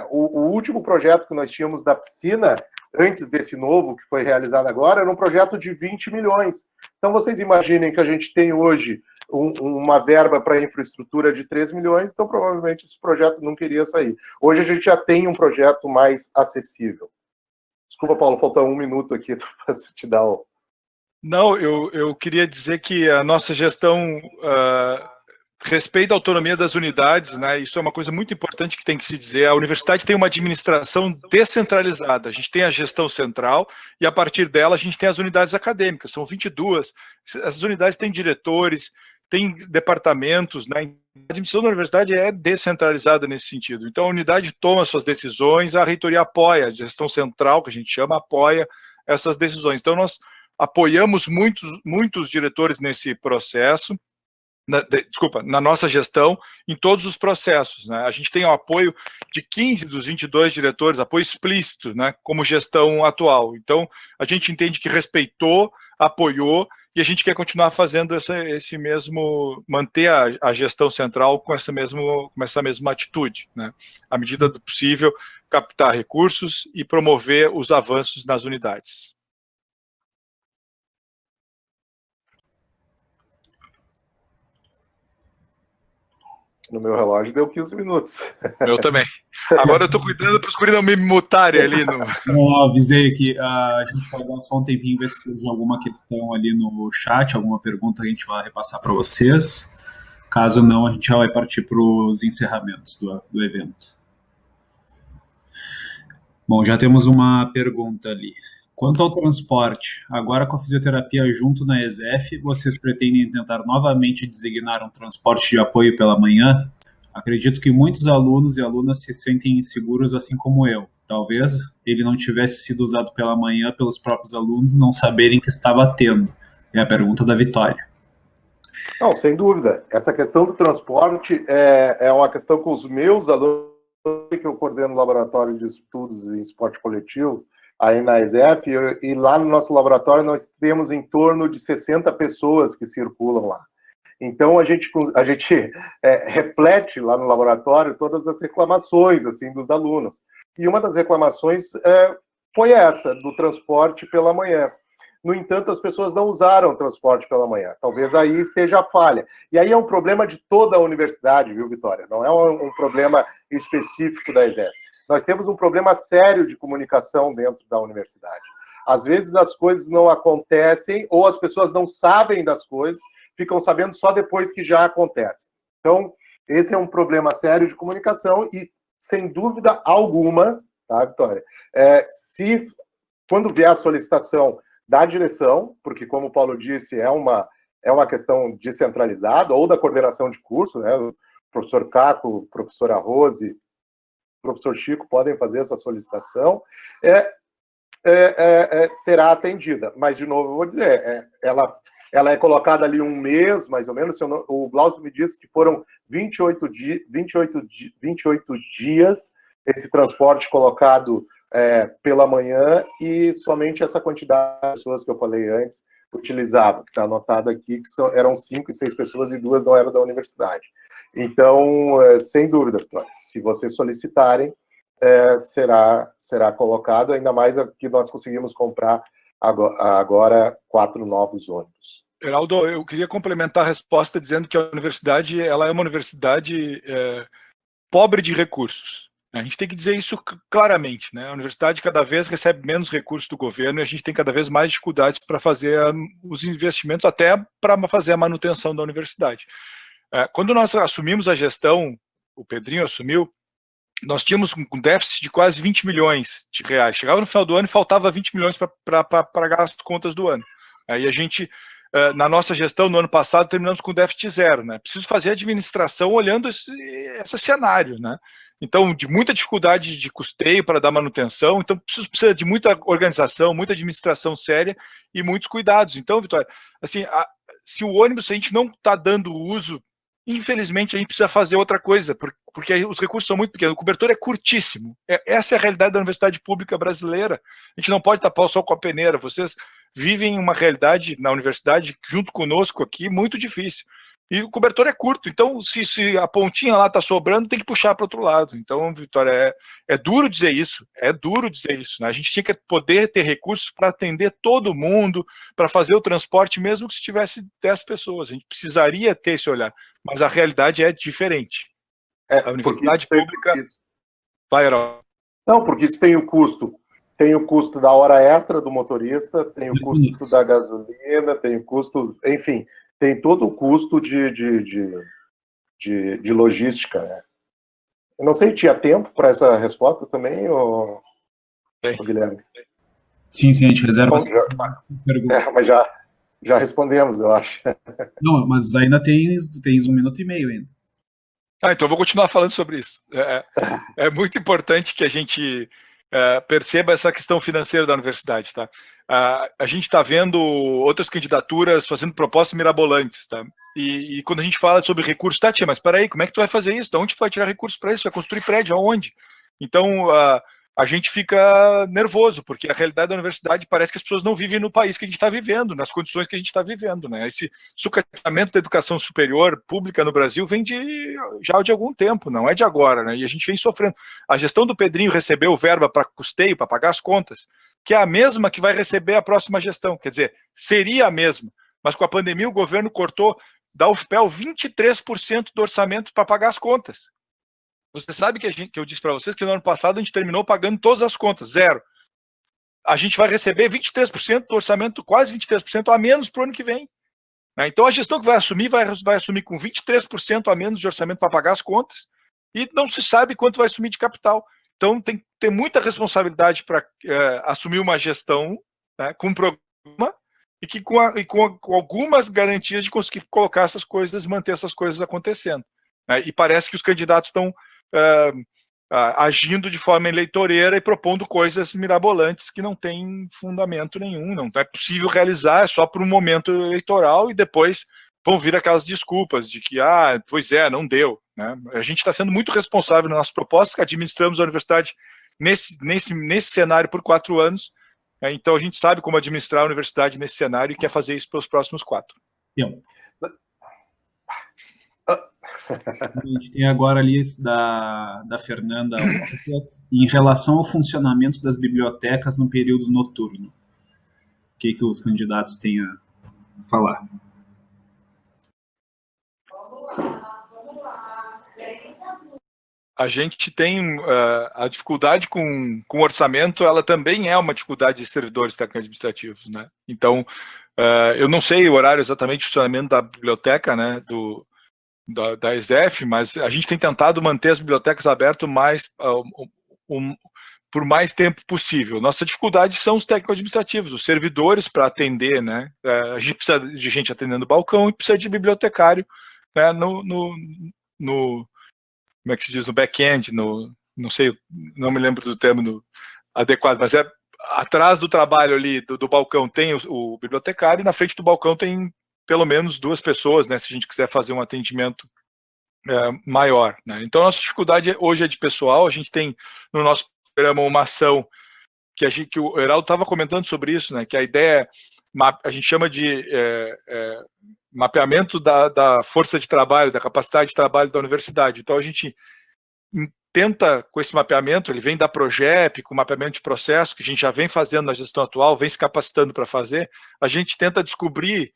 o último projeto que nós tínhamos da piscina, antes desse novo, que foi realizado agora, era um projeto de 20 milhões. Então, vocês imaginem que a gente tem hoje uma verba para infraestrutura de 3 milhões, então provavelmente esse projeto não queria sair. Hoje a gente já tem um projeto mais acessível. Desculpa, Paulo, faltou 1 minuto aqui para te dar o... Não, eu queria dizer que a nossa gestão respeita a autonomia das unidades, né? Isso é uma coisa muito importante que tem que se dizer. A universidade tem uma administração descentralizada. A gente tem a gestão central e, a partir dela, a gente tem as unidades acadêmicas. São 22. As unidades têm diretores, têm departamentos, né? A administração da universidade é descentralizada nesse sentido. Então, a unidade toma suas decisões, a reitoria apoia, a gestão central, que a gente chama, apoia essas decisões. Então, nós apoiamos muitos diretores nesse processo, na nossa gestão, em todos os processos, né? A gente tem o apoio de 15 dos 22 diretores, apoio explícito, né, como gestão atual. Então, a gente entende que respeitou, apoiou, e a gente quer continuar fazendo esse mesmo, manter a gestão central com essa mesma atitude, né? À medida do possível, captar recursos e promover os avanços nas unidades. No meu relógio deu 15 minutos. Eu também. Agora eu tô cuidando para os guris não me mutarem ali no... Eu avisei que a gente vai dar só um tempinho, ver se surge alguma questão ali no chat, alguma pergunta que a gente vai repassar para vocês. Caso não, a gente já vai partir para os encerramentos do evento. Bom, já temos uma pergunta ali. Quanto ao transporte, agora com a fisioterapia junto na ESEF, vocês pretendem tentar novamente designar um transporte de apoio pela manhã? Acredito que muitos alunos e alunas se sentem inseguros assim como eu. Talvez ele não tivesse sido usado pela manhã pelos próprios alunos não saberem que estava tendo. É a pergunta da Vitória. Não, sem dúvida. Essa questão do transporte é uma questão com os meus alunos, que eu coordeno o laboratório de estudos em esporte coletivo, aí na ESEF, e lá no nosso laboratório nós temos em torno de 60 pessoas que circulam lá. Então a gente reflete lá no laboratório todas as reclamações assim dos alunos. E uma das reclamações foi essa, do transporte pela manhã. No entanto, as pessoas não usaram o transporte pela manhã. Talvez aí esteja a falha. E aí é um problema de toda a universidade, viu, Vitória? Não é um problema específico da ESEF. Nós temos um problema sério de comunicação dentro da universidade. Às vezes as coisas não acontecem, ou as pessoas não sabem das coisas, ficam sabendo só depois que já acontece. Então, esse é um problema sério de comunicação, e sem dúvida alguma, tá, Vitória? Quando vier a solicitação da direção, porque, como o Paulo disse, é uma questão descentralizada, ou da coordenação de curso, né? O professor Caco, o professora Rose, o professor Chico podem fazer essa solicitação, será atendida. Mas, de novo, eu vou dizer, ela é colocada ali um mês, mais ou menos. O Glaucio me disse que foram 28 dias esse transporte colocado pela manhã, e somente essa quantidade de pessoas que eu falei antes utilizava, que está anotado aqui, que eram 5 e 6 pessoas e 2 não eram da universidade. Então, sem dúvida, Vitória, se vocês solicitarem, será colocado, ainda mais que nós conseguimos comprar agora 4 novos ônibus. Geraldo, eu queria complementar a resposta dizendo que a universidade ela é uma universidade pobre de recursos. A gente tem que dizer isso claramente, né? A universidade cada vez recebe menos recursos do governo e a gente tem cada vez mais dificuldades para fazer os investimentos, até para fazer a manutenção da universidade. Quando nós assumimos a gestão, o Pedrinho assumiu, nós tínhamos um déficit de quase 20 milhões de reais. Chegava no final do ano e faltava 20 milhões para pagar as contas do ano. Aí a gente, na nossa gestão, no ano passado, terminamos com déficit zero, né? Preciso fazer administração olhando esse cenário, né? Então, de muita dificuldade de custeio para dar manutenção, então precisa de muita organização, muita administração séria e muitos cuidados. Então, Vitória, assim, se o ônibus, a gente não está dando uso, infelizmente a gente precisa fazer outra coisa, porque os recursos são muito pequenos, o cobertor é curtíssimo. Essa é a realidade da universidade pública brasileira. A gente não pode tapar o sol com a peneira. Vocês vivem uma realidade na universidade, junto conosco aqui, muito difícil. E o cobertor é curto, então se a pontinha lá está sobrando, tem que puxar para o outro lado. Então, Vitória, é duro dizer isso, né? A gente tinha que poder ter recursos para atender todo mundo, para fazer o transporte, mesmo que se tivesse 10 pessoas. A gente precisaria ter esse olhar, mas a realidade é diferente. A universidade pública... Vai, Geraldo. Não, porque isso tem o custo. Tem o custo da hora extra do motorista, tem o custo da gasolina, tem o custo... Enfim... Tem todo o custo de logística, né? Eu não sei, tinha tempo para essa resposta também, ou Guilherme? Sim, a gente reserva. Mas já respondemos, eu acho. Não, mas ainda tens 1 minuto e meio ainda. Então eu vou continuar falando sobre isso. É muito importante que a gente perceba essa questão financeira da universidade, tá? A gente está vendo outras candidaturas fazendo propostas mirabolantes, tá? E quando a gente fala sobre recursos, tá, tia, mas peraí, como é que tu vai fazer isso? De onde tu vai tirar recursos para isso? Vai construir prédio? Aonde? Então, a gente fica nervoso, porque a realidade da universidade parece que as pessoas não vivem no país que a gente está vivendo, nas condições que a gente está vivendo, né? Esse sucateamento da educação superior pública no Brasil vem já de algum tempo, não é de agora, né? E a gente vem sofrendo. A gestão do Pedrinho recebeu verba para custeio, para pagar as contas, que é a mesma que vai receber a próxima gestão, quer dizer, seria a mesma, mas com a pandemia o governo cortou da UFPEL 23% do orçamento para pagar as contas. Você sabe que eu disse para vocês que no ano passado a gente terminou pagando todas as contas, zero. A gente vai receber 23% do orçamento, quase 23% a menos para o ano que vem. Então a gestão que vai assumir com 23% a menos de orçamento para pagar as contas e não se sabe quanto vai assumir de capital. Então tem que ter muita responsabilidade para assumir uma gestão, né, com um programa e que com algumas garantias de conseguir colocar essas coisas, manter essas coisas acontecendo. Né? E parece que os candidatos estão agindo de forma eleitoreira e propondo coisas mirabolantes que não têm fundamento nenhum, não é possível realizar, é só por um momento eleitoral e depois vão vir aquelas desculpas de que, pois não deu. Né? A gente está sendo muito responsável nas nossas propostas, que administramos a universidade nesse cenário por 4 anos, então a gente sabe como administrar a universidade nesse cenário e quer fazer isso pelos próximos 4. A gente tem agora a lista da Fernanda em relação ao funcionamento das bibliotecas no período noturno. O que os candidatos têm a falar? A gente tem a dificuldade com o orçamento, ela também é uma dificuldade de servidores técnicos administrativos, né? Então, eu não sei o horário exatamente de funcionamento da biblioteca, né, da ESEF, mas a gente tem tentado manter as bibliotecas abertas por mais tempo possível. Nossa dificuldade são os técnicos administrativos, os servidores para atender, né? A gente precisa de gente atendendo o balcão e precisa de bibliotecário, né? Como é que se diz, no back-end, não sei, não me lembro do termo adequado, mas atrás do trabalho ali do balcão tem o bibliotecário e na frente do balcão tem pelo menos 2 pessoas, né? Se a gente quiser fazer um atendimento maior, né? Então, a nossa dificuldade hoje é de pessoal. A gente tem no nosso programa uma ação que o Heraldo estava comentando sobre isso, né? Que a ideia a gente chama de mapeamento da força de trabalho, da capacidade de trabalho da universidade. Então, a gente tenta, com esse mapeamento, ele vem da Progep, com mapeamento de processo, que a gente já vem fazendo na gestão atual, vem se capacitando para fazer, a gente tenta descobrir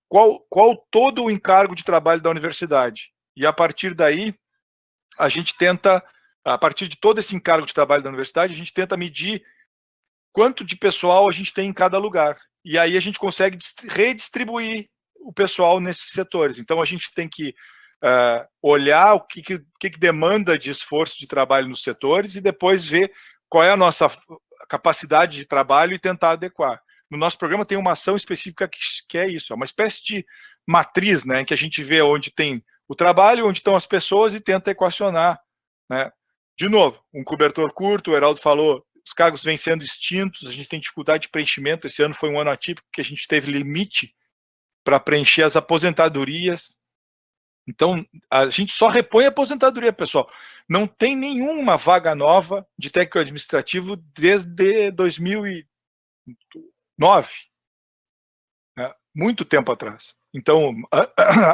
qual todo o encargo de trabalho da universidade. E, a partir daí, a gente tenta, a partir de todo esse encargo de trabalho da universidade, a gente tenta medir quanto de pessoal a gente tem em cada lugar. E aí a gente consegue redistribuir o pessoal nesses setores. Então, a gente tem que olhar o que demanda de esforço de trabalho nos setores e depois ver qual é a nossa capacidade de trabalho e tentar adequar. No nosso programa tem uma ação específica que é isso, é uma espécie de matriz, né, em que a gente vê onde tem o trabalho, onde estão as pessoas e tenta equacionar, né. De novo, um cobertor curto, o Heraldo falou, os cargos vêm sendo extintos, a gente tem dificuldade de preenchimento, esse ano foi um ano atípico, porque a gente teve limite para preencher as aposentadorias. Então, a gente só repõe a aposentadoria, pessoal. Não tem nenhuma vaga nova de técnico administrativo desde 2009, né? Muito tempo atrás. Então,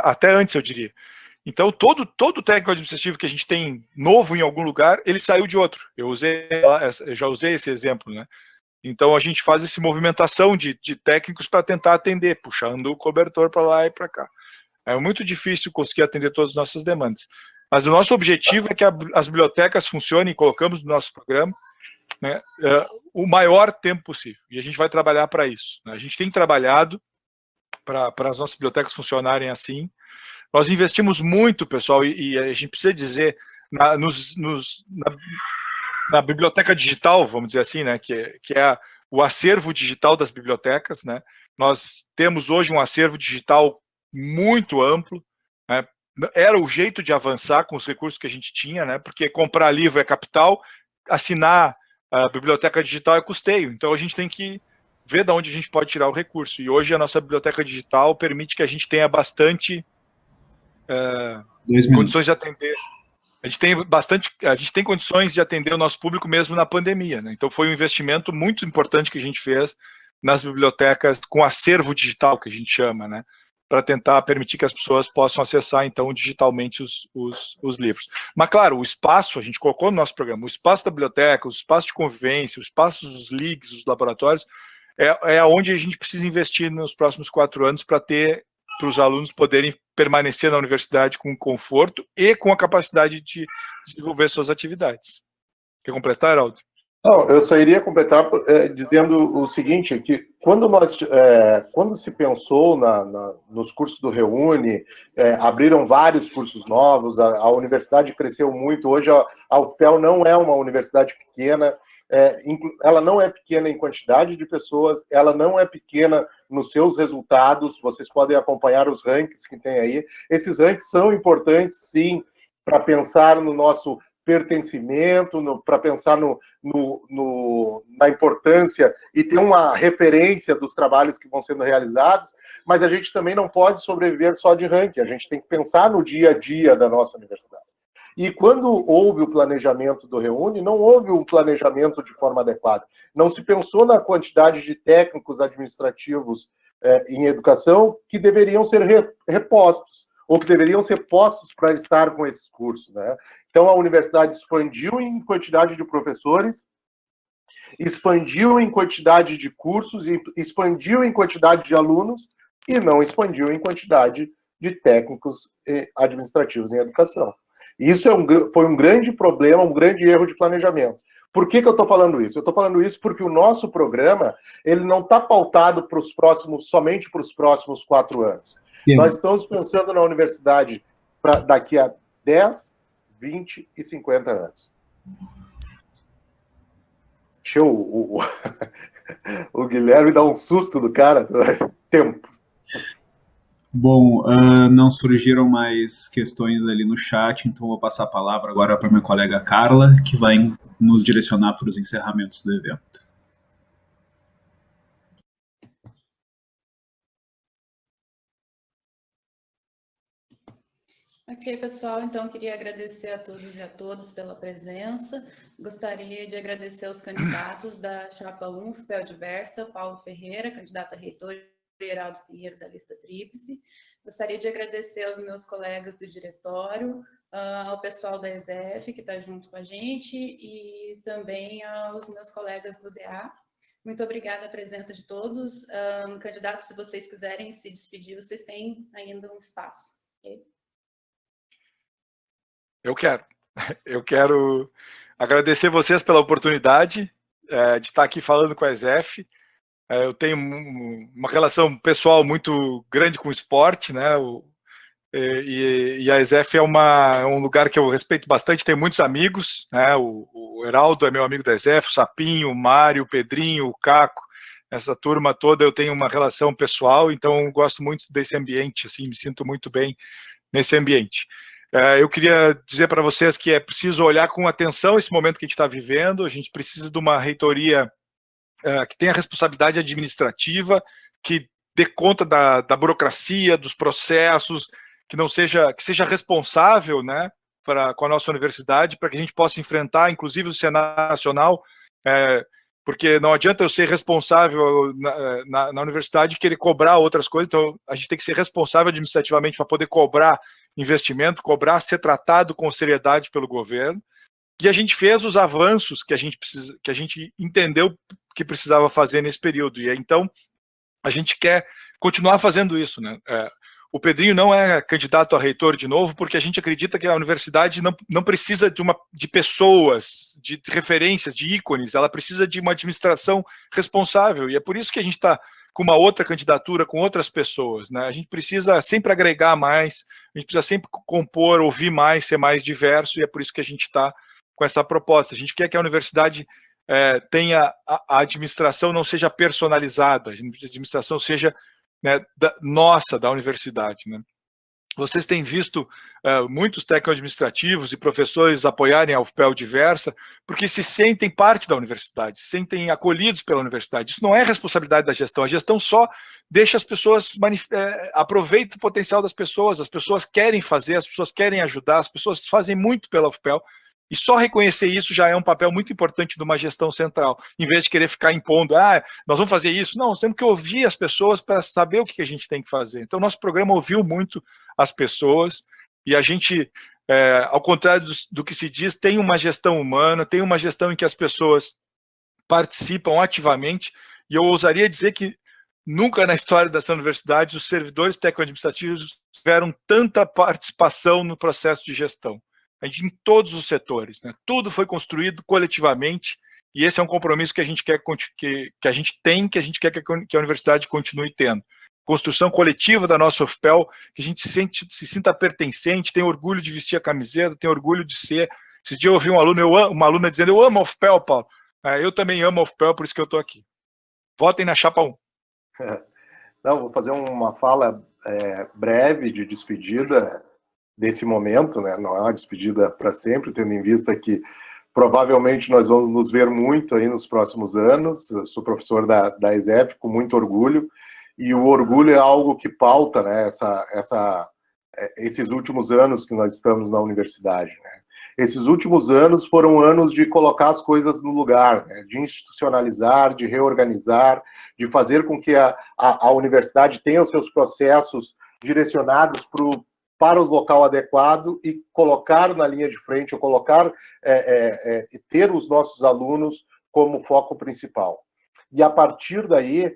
até antes, eu diria. Então, todo técnico administrativo que a gente tem novo em algum lugar, ele saiu de outro. Eu já usei esse exemplo, né? Então, a gente faz essa movimentação de técnicos para tentar atender, puxando o cobertor para lá e para cá. É muito difícil conseguir atender todas as nossas demandas. Mas o nosso objetivo é que as bibliotecas funcionem, colocamos no nosso programa, né, o maior tempo possível. E a gente vai trabalhar para isso, né? A gente tem trabalhado para as nossas bibliotecas funcionarem assim. Nós investimos muito, pessoal, e a gente precisa dizer, na biblioteca digital, vamos dizer assim, né, que é o acervo digital das bibliotecas, né? Nós temos hoje um acervo digital muito amplo, né? Era o jeito de avançar com os recursos que a gente tinha, né? Porque comprar livro é capital, assinar a biblioteca digital é custeio. Então a gente tem que ver de onde a gente pode tirar o recurso. E hoje a nossa biblioteca digital permite que a gente tenha bastante condições de atender. A gente tem condições de atender o nosso público mesmo na pandemia, né? Então foi um investimento muito importante que a gente fez nas bibliotecas com acervo digital, que a gente chama, né? Para tentar permitir que as pessoas possam acessar, então, digitalmente os livros. Mas, claro, o espaço, a gente colocou no nosso programa, o espaço da biblioteca, o espaço de convivência, o espaço dos LIGs, os laboratórios, é onde a gente precisa investir nos próximos 4 anos para os alunos poderem permanecer na universidade com conforto e com a capacidade de desenvolver suas atividades. Quer completar, Heraldo? Não, eu só iria completar dizendo o seguinte, que quando se pensou nos cursos do Reúne, abriram vários cursos novos, a universidade cresceu muito. Hoje a UFPEL não é uma universidade pequena, ela não é pequena em quantidade de pessoas, ela não é pequena nos seus resultados. Vocês podem acompanhar os rankings que tem aí. Esses rankings são importantes, sim, para pensar no nosso pertencimento, para pensar na importância e ter uma referência dos trabalhos que vão sendo realizados, mas a gente também não pode sobreviver só de ranking, a gente tem que pensar no dia a dia da nossa universidade. E quando houve o planejamento do Reúne, não houve um planejamento de forma adequada. Não se pensou na quantidade de técnicos administrativos em educação que deveriam ser repostos, ou que deveriam ser postos para estar com esses cursos, né? Então, a universidade expandiu em quantidade de professores, expandiu em quantidade de cursos, expandiu em quantidade de alunos e não expandiu em quantidade de técnicos administrativos em educação. Isso foi um grande problema, um grande erro de planejamento. Por que eu estou falando isso? Eu estou falando isso porque o nosso programa ele não está pautado somente para os próximos 4 anos. Sim. Nós estamos pensando na universidade para daqui a 10, 20 e 50 anos. Deixa o Guilherme dá um susto do cara. Tempo. Bom, não surgiram mais questões ali no chat, então vou passar a palavra agora para minha colega Carla, que vai nos direcionar para os encerramentos do evento. Ok, pessoal, então queria agradecer a todos e a todas pela presença. Gostaria de agradecer aos candidatos da Chapa 1, FPEL Diversa, Paulo Ferreira, candidato a reitor, e Heraldo Pinheiro, da lista tríplice. Gostaria de agradecer aos meus colegas do diretório, ao pessoal da ESEF, que está junto com a gente, e também aos meus colegas do DA. Muito obrigada a presença de todos. Candidatos, se vocês quiserem se despedir, vocês têm ainda um espaço. Okay? Eu quero agradecer vocês pela oportunidade de estar aqui falando com a ESEF. Eu tenho uma relação pessoal muito grande com o esporte, né? E a ESEF é um lugar que eu respeito bastante, tenho muitos amigos, né? O Heraldo é meu amigo da ESEF, o Sapinho, o Mário, o Pedrinho, o Caco, essa turma toda eu tenho uma relação pessoal, então eu gosto muito desse ambiente, assim, me sinto muito bem nesse ambiente. Eu queria dizer para vocês que é preciso olhar com atenção esse momento que a gente está vivendo, a gente precisa de uma reitoria que tenha responsabilidade administrativa, que dê conta da burocracia, dos processos, que seja responsável, né, com a nossa universidade, para que a gente possa enfrentar, inclusive, o cenário nacional, porque não adianta eu ser responsável na universidade e querer cobrar outras coisas, então a gente tem que ser responsável administrativamente para poder cobrar investimento, ser tratado com seriedade pelo governo, e a gente fez os avanços que a gente entendeu que precisava fazer nesse período, e então a gente quer continuar fazendo isso, né? O Pedrinho não é candidato a reitor de novo, porque a gente acredita que a universidade não precisa de pessoas, de referências, de ícones, ela precisa de uma administração responsável, e é por isso que a gente está com uma outra candidatura, com outras pessoas, né? A gente precisa sempre agregar mais, a gente precisa sempre compor, ouvir mais, ser mais diverso, e é por isso que a gente está com essa proposta. A gente quer que a universidade tenha, a administração não seja personalizada, a administração seja, né, da universidade, né? Vocês têm visto muitos técnico-administrativos e professores apoiarem a UFPEL Diversa, porque se sentem parte da universidade, se sentem acolhidos pela universidade. Isso não é responsabilidade da gestão, a gestão só deixa as pessoas, aproveita o potencial das pessoas, as pessoas querem fazer, as pessoas querem ajudar, as pessoas fazem muito pela UFPEL, e só reconhecer isso já é um papel muito importante de uma gestão central, em vez de querer ficar impondo, nós vamos fazer isso. Não, nós temos que ouvir as pessoas para saber o que a gente tem que fazer. Então, nosso programa ouviu muito as pessoas, e a gente, ao contrário do que se diz, tem uma gestão humana, tem uma gestão em que as pessoas participam ativamente, e eu ousaria dizer que nunca na história dessa universidade os servidores técnico-administrativos tiveram tanta participação no processo de gestão. Em todos os setores, né? Tudo foi construído coletivamente, e esse é um compromisso que a gente quer que a gente quer que a universidade continue tendo. Construção coletiva da nossa UFPEL, que a gente se sinta pertencente, tem orgulho de vestir a camiseta, tem orgulho de ser. Esses dias eu ouvi uma aluna dizendo, eu amo a UFPEL, Paulo. Eu também amo a UFPEL, por isso que eu estou aqui. Votem na Chapa 1. Não, vou fazer uma fala breve de despedida desse momento, né? Não é uma despedida para sempre, tendo em vista que provavelmente nós vamos nos ver muito aí nos próximos anos. Eu sou professor da ESEF com muito orgulho, e o orgulho é algo que pauta, né, esses últimos anos que nós estamos na universidade, né? Esses últimos anos foram anos de colocar as coisas no lugar, né? De institucionalizar, de reorganizar, de fazer com que a universidade tenha os seus processos direcionados para o local adequado e colocar na linha de frente, ou colocar, ter os nossos alunos como foco principal. E a partir daí,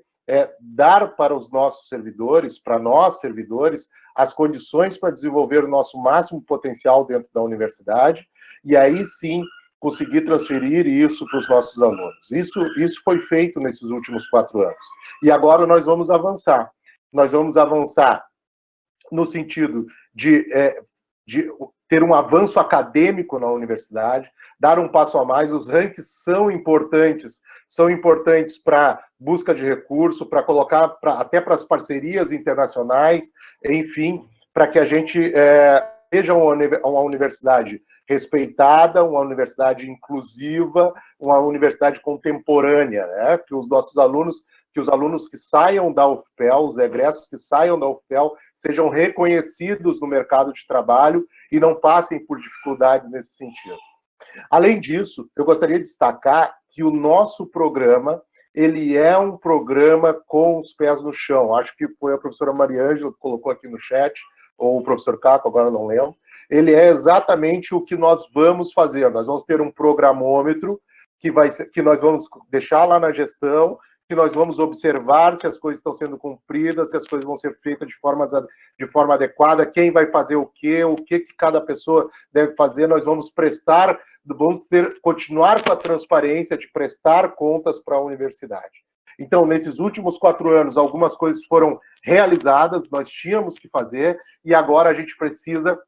dar para os nossos servidores, para nós servidores, as condições para desenvolver o nosso máximo potencial dentro da universidade, e aí sim conseguir transferir isso para os nossos alunos. Isso foi feito nesses últimos 4 anos. E agora nós vamos avançar. Nós vamos avançar no sentido de de ter um avanço acadêmico na universidade, dar um passo a mais. Os rankings são importantes para busca de recurso, para colocar até para as parcerias internacionais, enfim, para que a gente seja uma universidade respeitada, uma universidade inclusiva, uma universidade contemporânea, né? Que os nossos alunos, que os alunos que saiam da UFPEL, os egressos que saiam da UFPEL, sejam reconhecidos no mercado de trabalho e não passem por dificuldades nesse sentido. Além disso, eu gostaria de destacar que o nosso programa, ele é um programa com os pés no chão. Acho que foi a professora Mariângela que colocou aqui no chat, ou o professor Caco, agora não lembro. Ele é exatamente o que nós vamos fazer. Nós vamos ter um programômetro que nós vamos deixar lá na gestão, que nós vamos observar se as coisas estão sendo cumpridas, se as coisas vão ser feitas de forma adequada, quem vai fazer o que cada pessoa deve fazer. Nós vamos continuar com a transparência de prestar contas para a universidade. Então, nesses últimos 4 anos, algumas coisas foram realizadas, nós tínhamos que fazer, e agora a gente precisa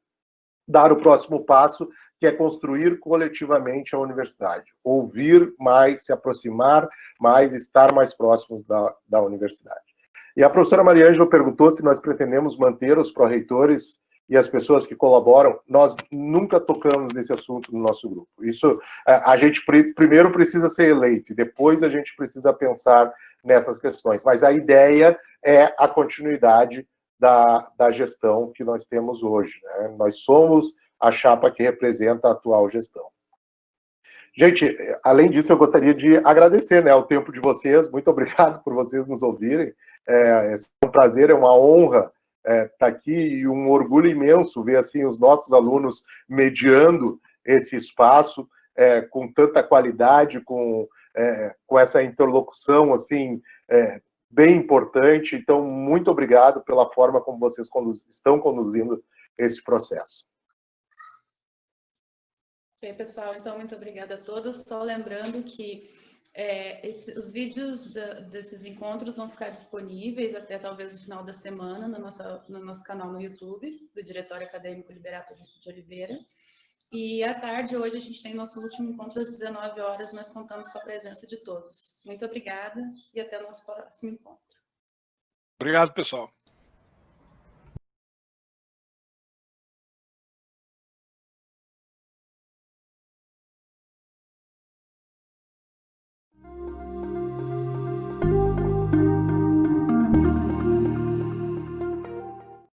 dar o próximo passo, que é construir coletivamente a universidade. Ouvir mais, se aproximar mais, estar mais próximos da universidade. E a professora Mariângela perguntou se nós pretendemos manter os pró-reitores e as pessoas que colaboram. Nós nunca tocamos nesse assunto no nosso grupo. Isso, a gente primeiro precisa ser eleito, e depois a gente precisa pensar nessas questões. Mas a ideia é a continuidade da gestão que nós temos hoje, né? Nós somos a chapa que representa a atual gestão. Gente, além disso, eu gostaria de agradecer, né, o tempo de vocês. Muito obrigado por vocês nos ouvirem. É um prazer, é uma honra estar aqui, e um orgulho imenso ver assim os nossos alunos mediando esse espaço com tanta qualidade, com essa interlocução assim bem importante. Então, muito obrigado pela forma como vocês estão conduzindo esse processo. Ok, pessoal, então muito obrigada a todos. Só lembrando que os vídeos desses encontros vão ficar disponíveis até talvez no final da semana no nosso canal no YouTube, do Diretório Acadêmico Liberato de Oliveira. E à tarde, hoje, a gente tem nosso último encontro às 19 horas, nós contamos com a presença de todos. Muito obrigada e até o nosso próximo encontro. Obrigado, pessoal.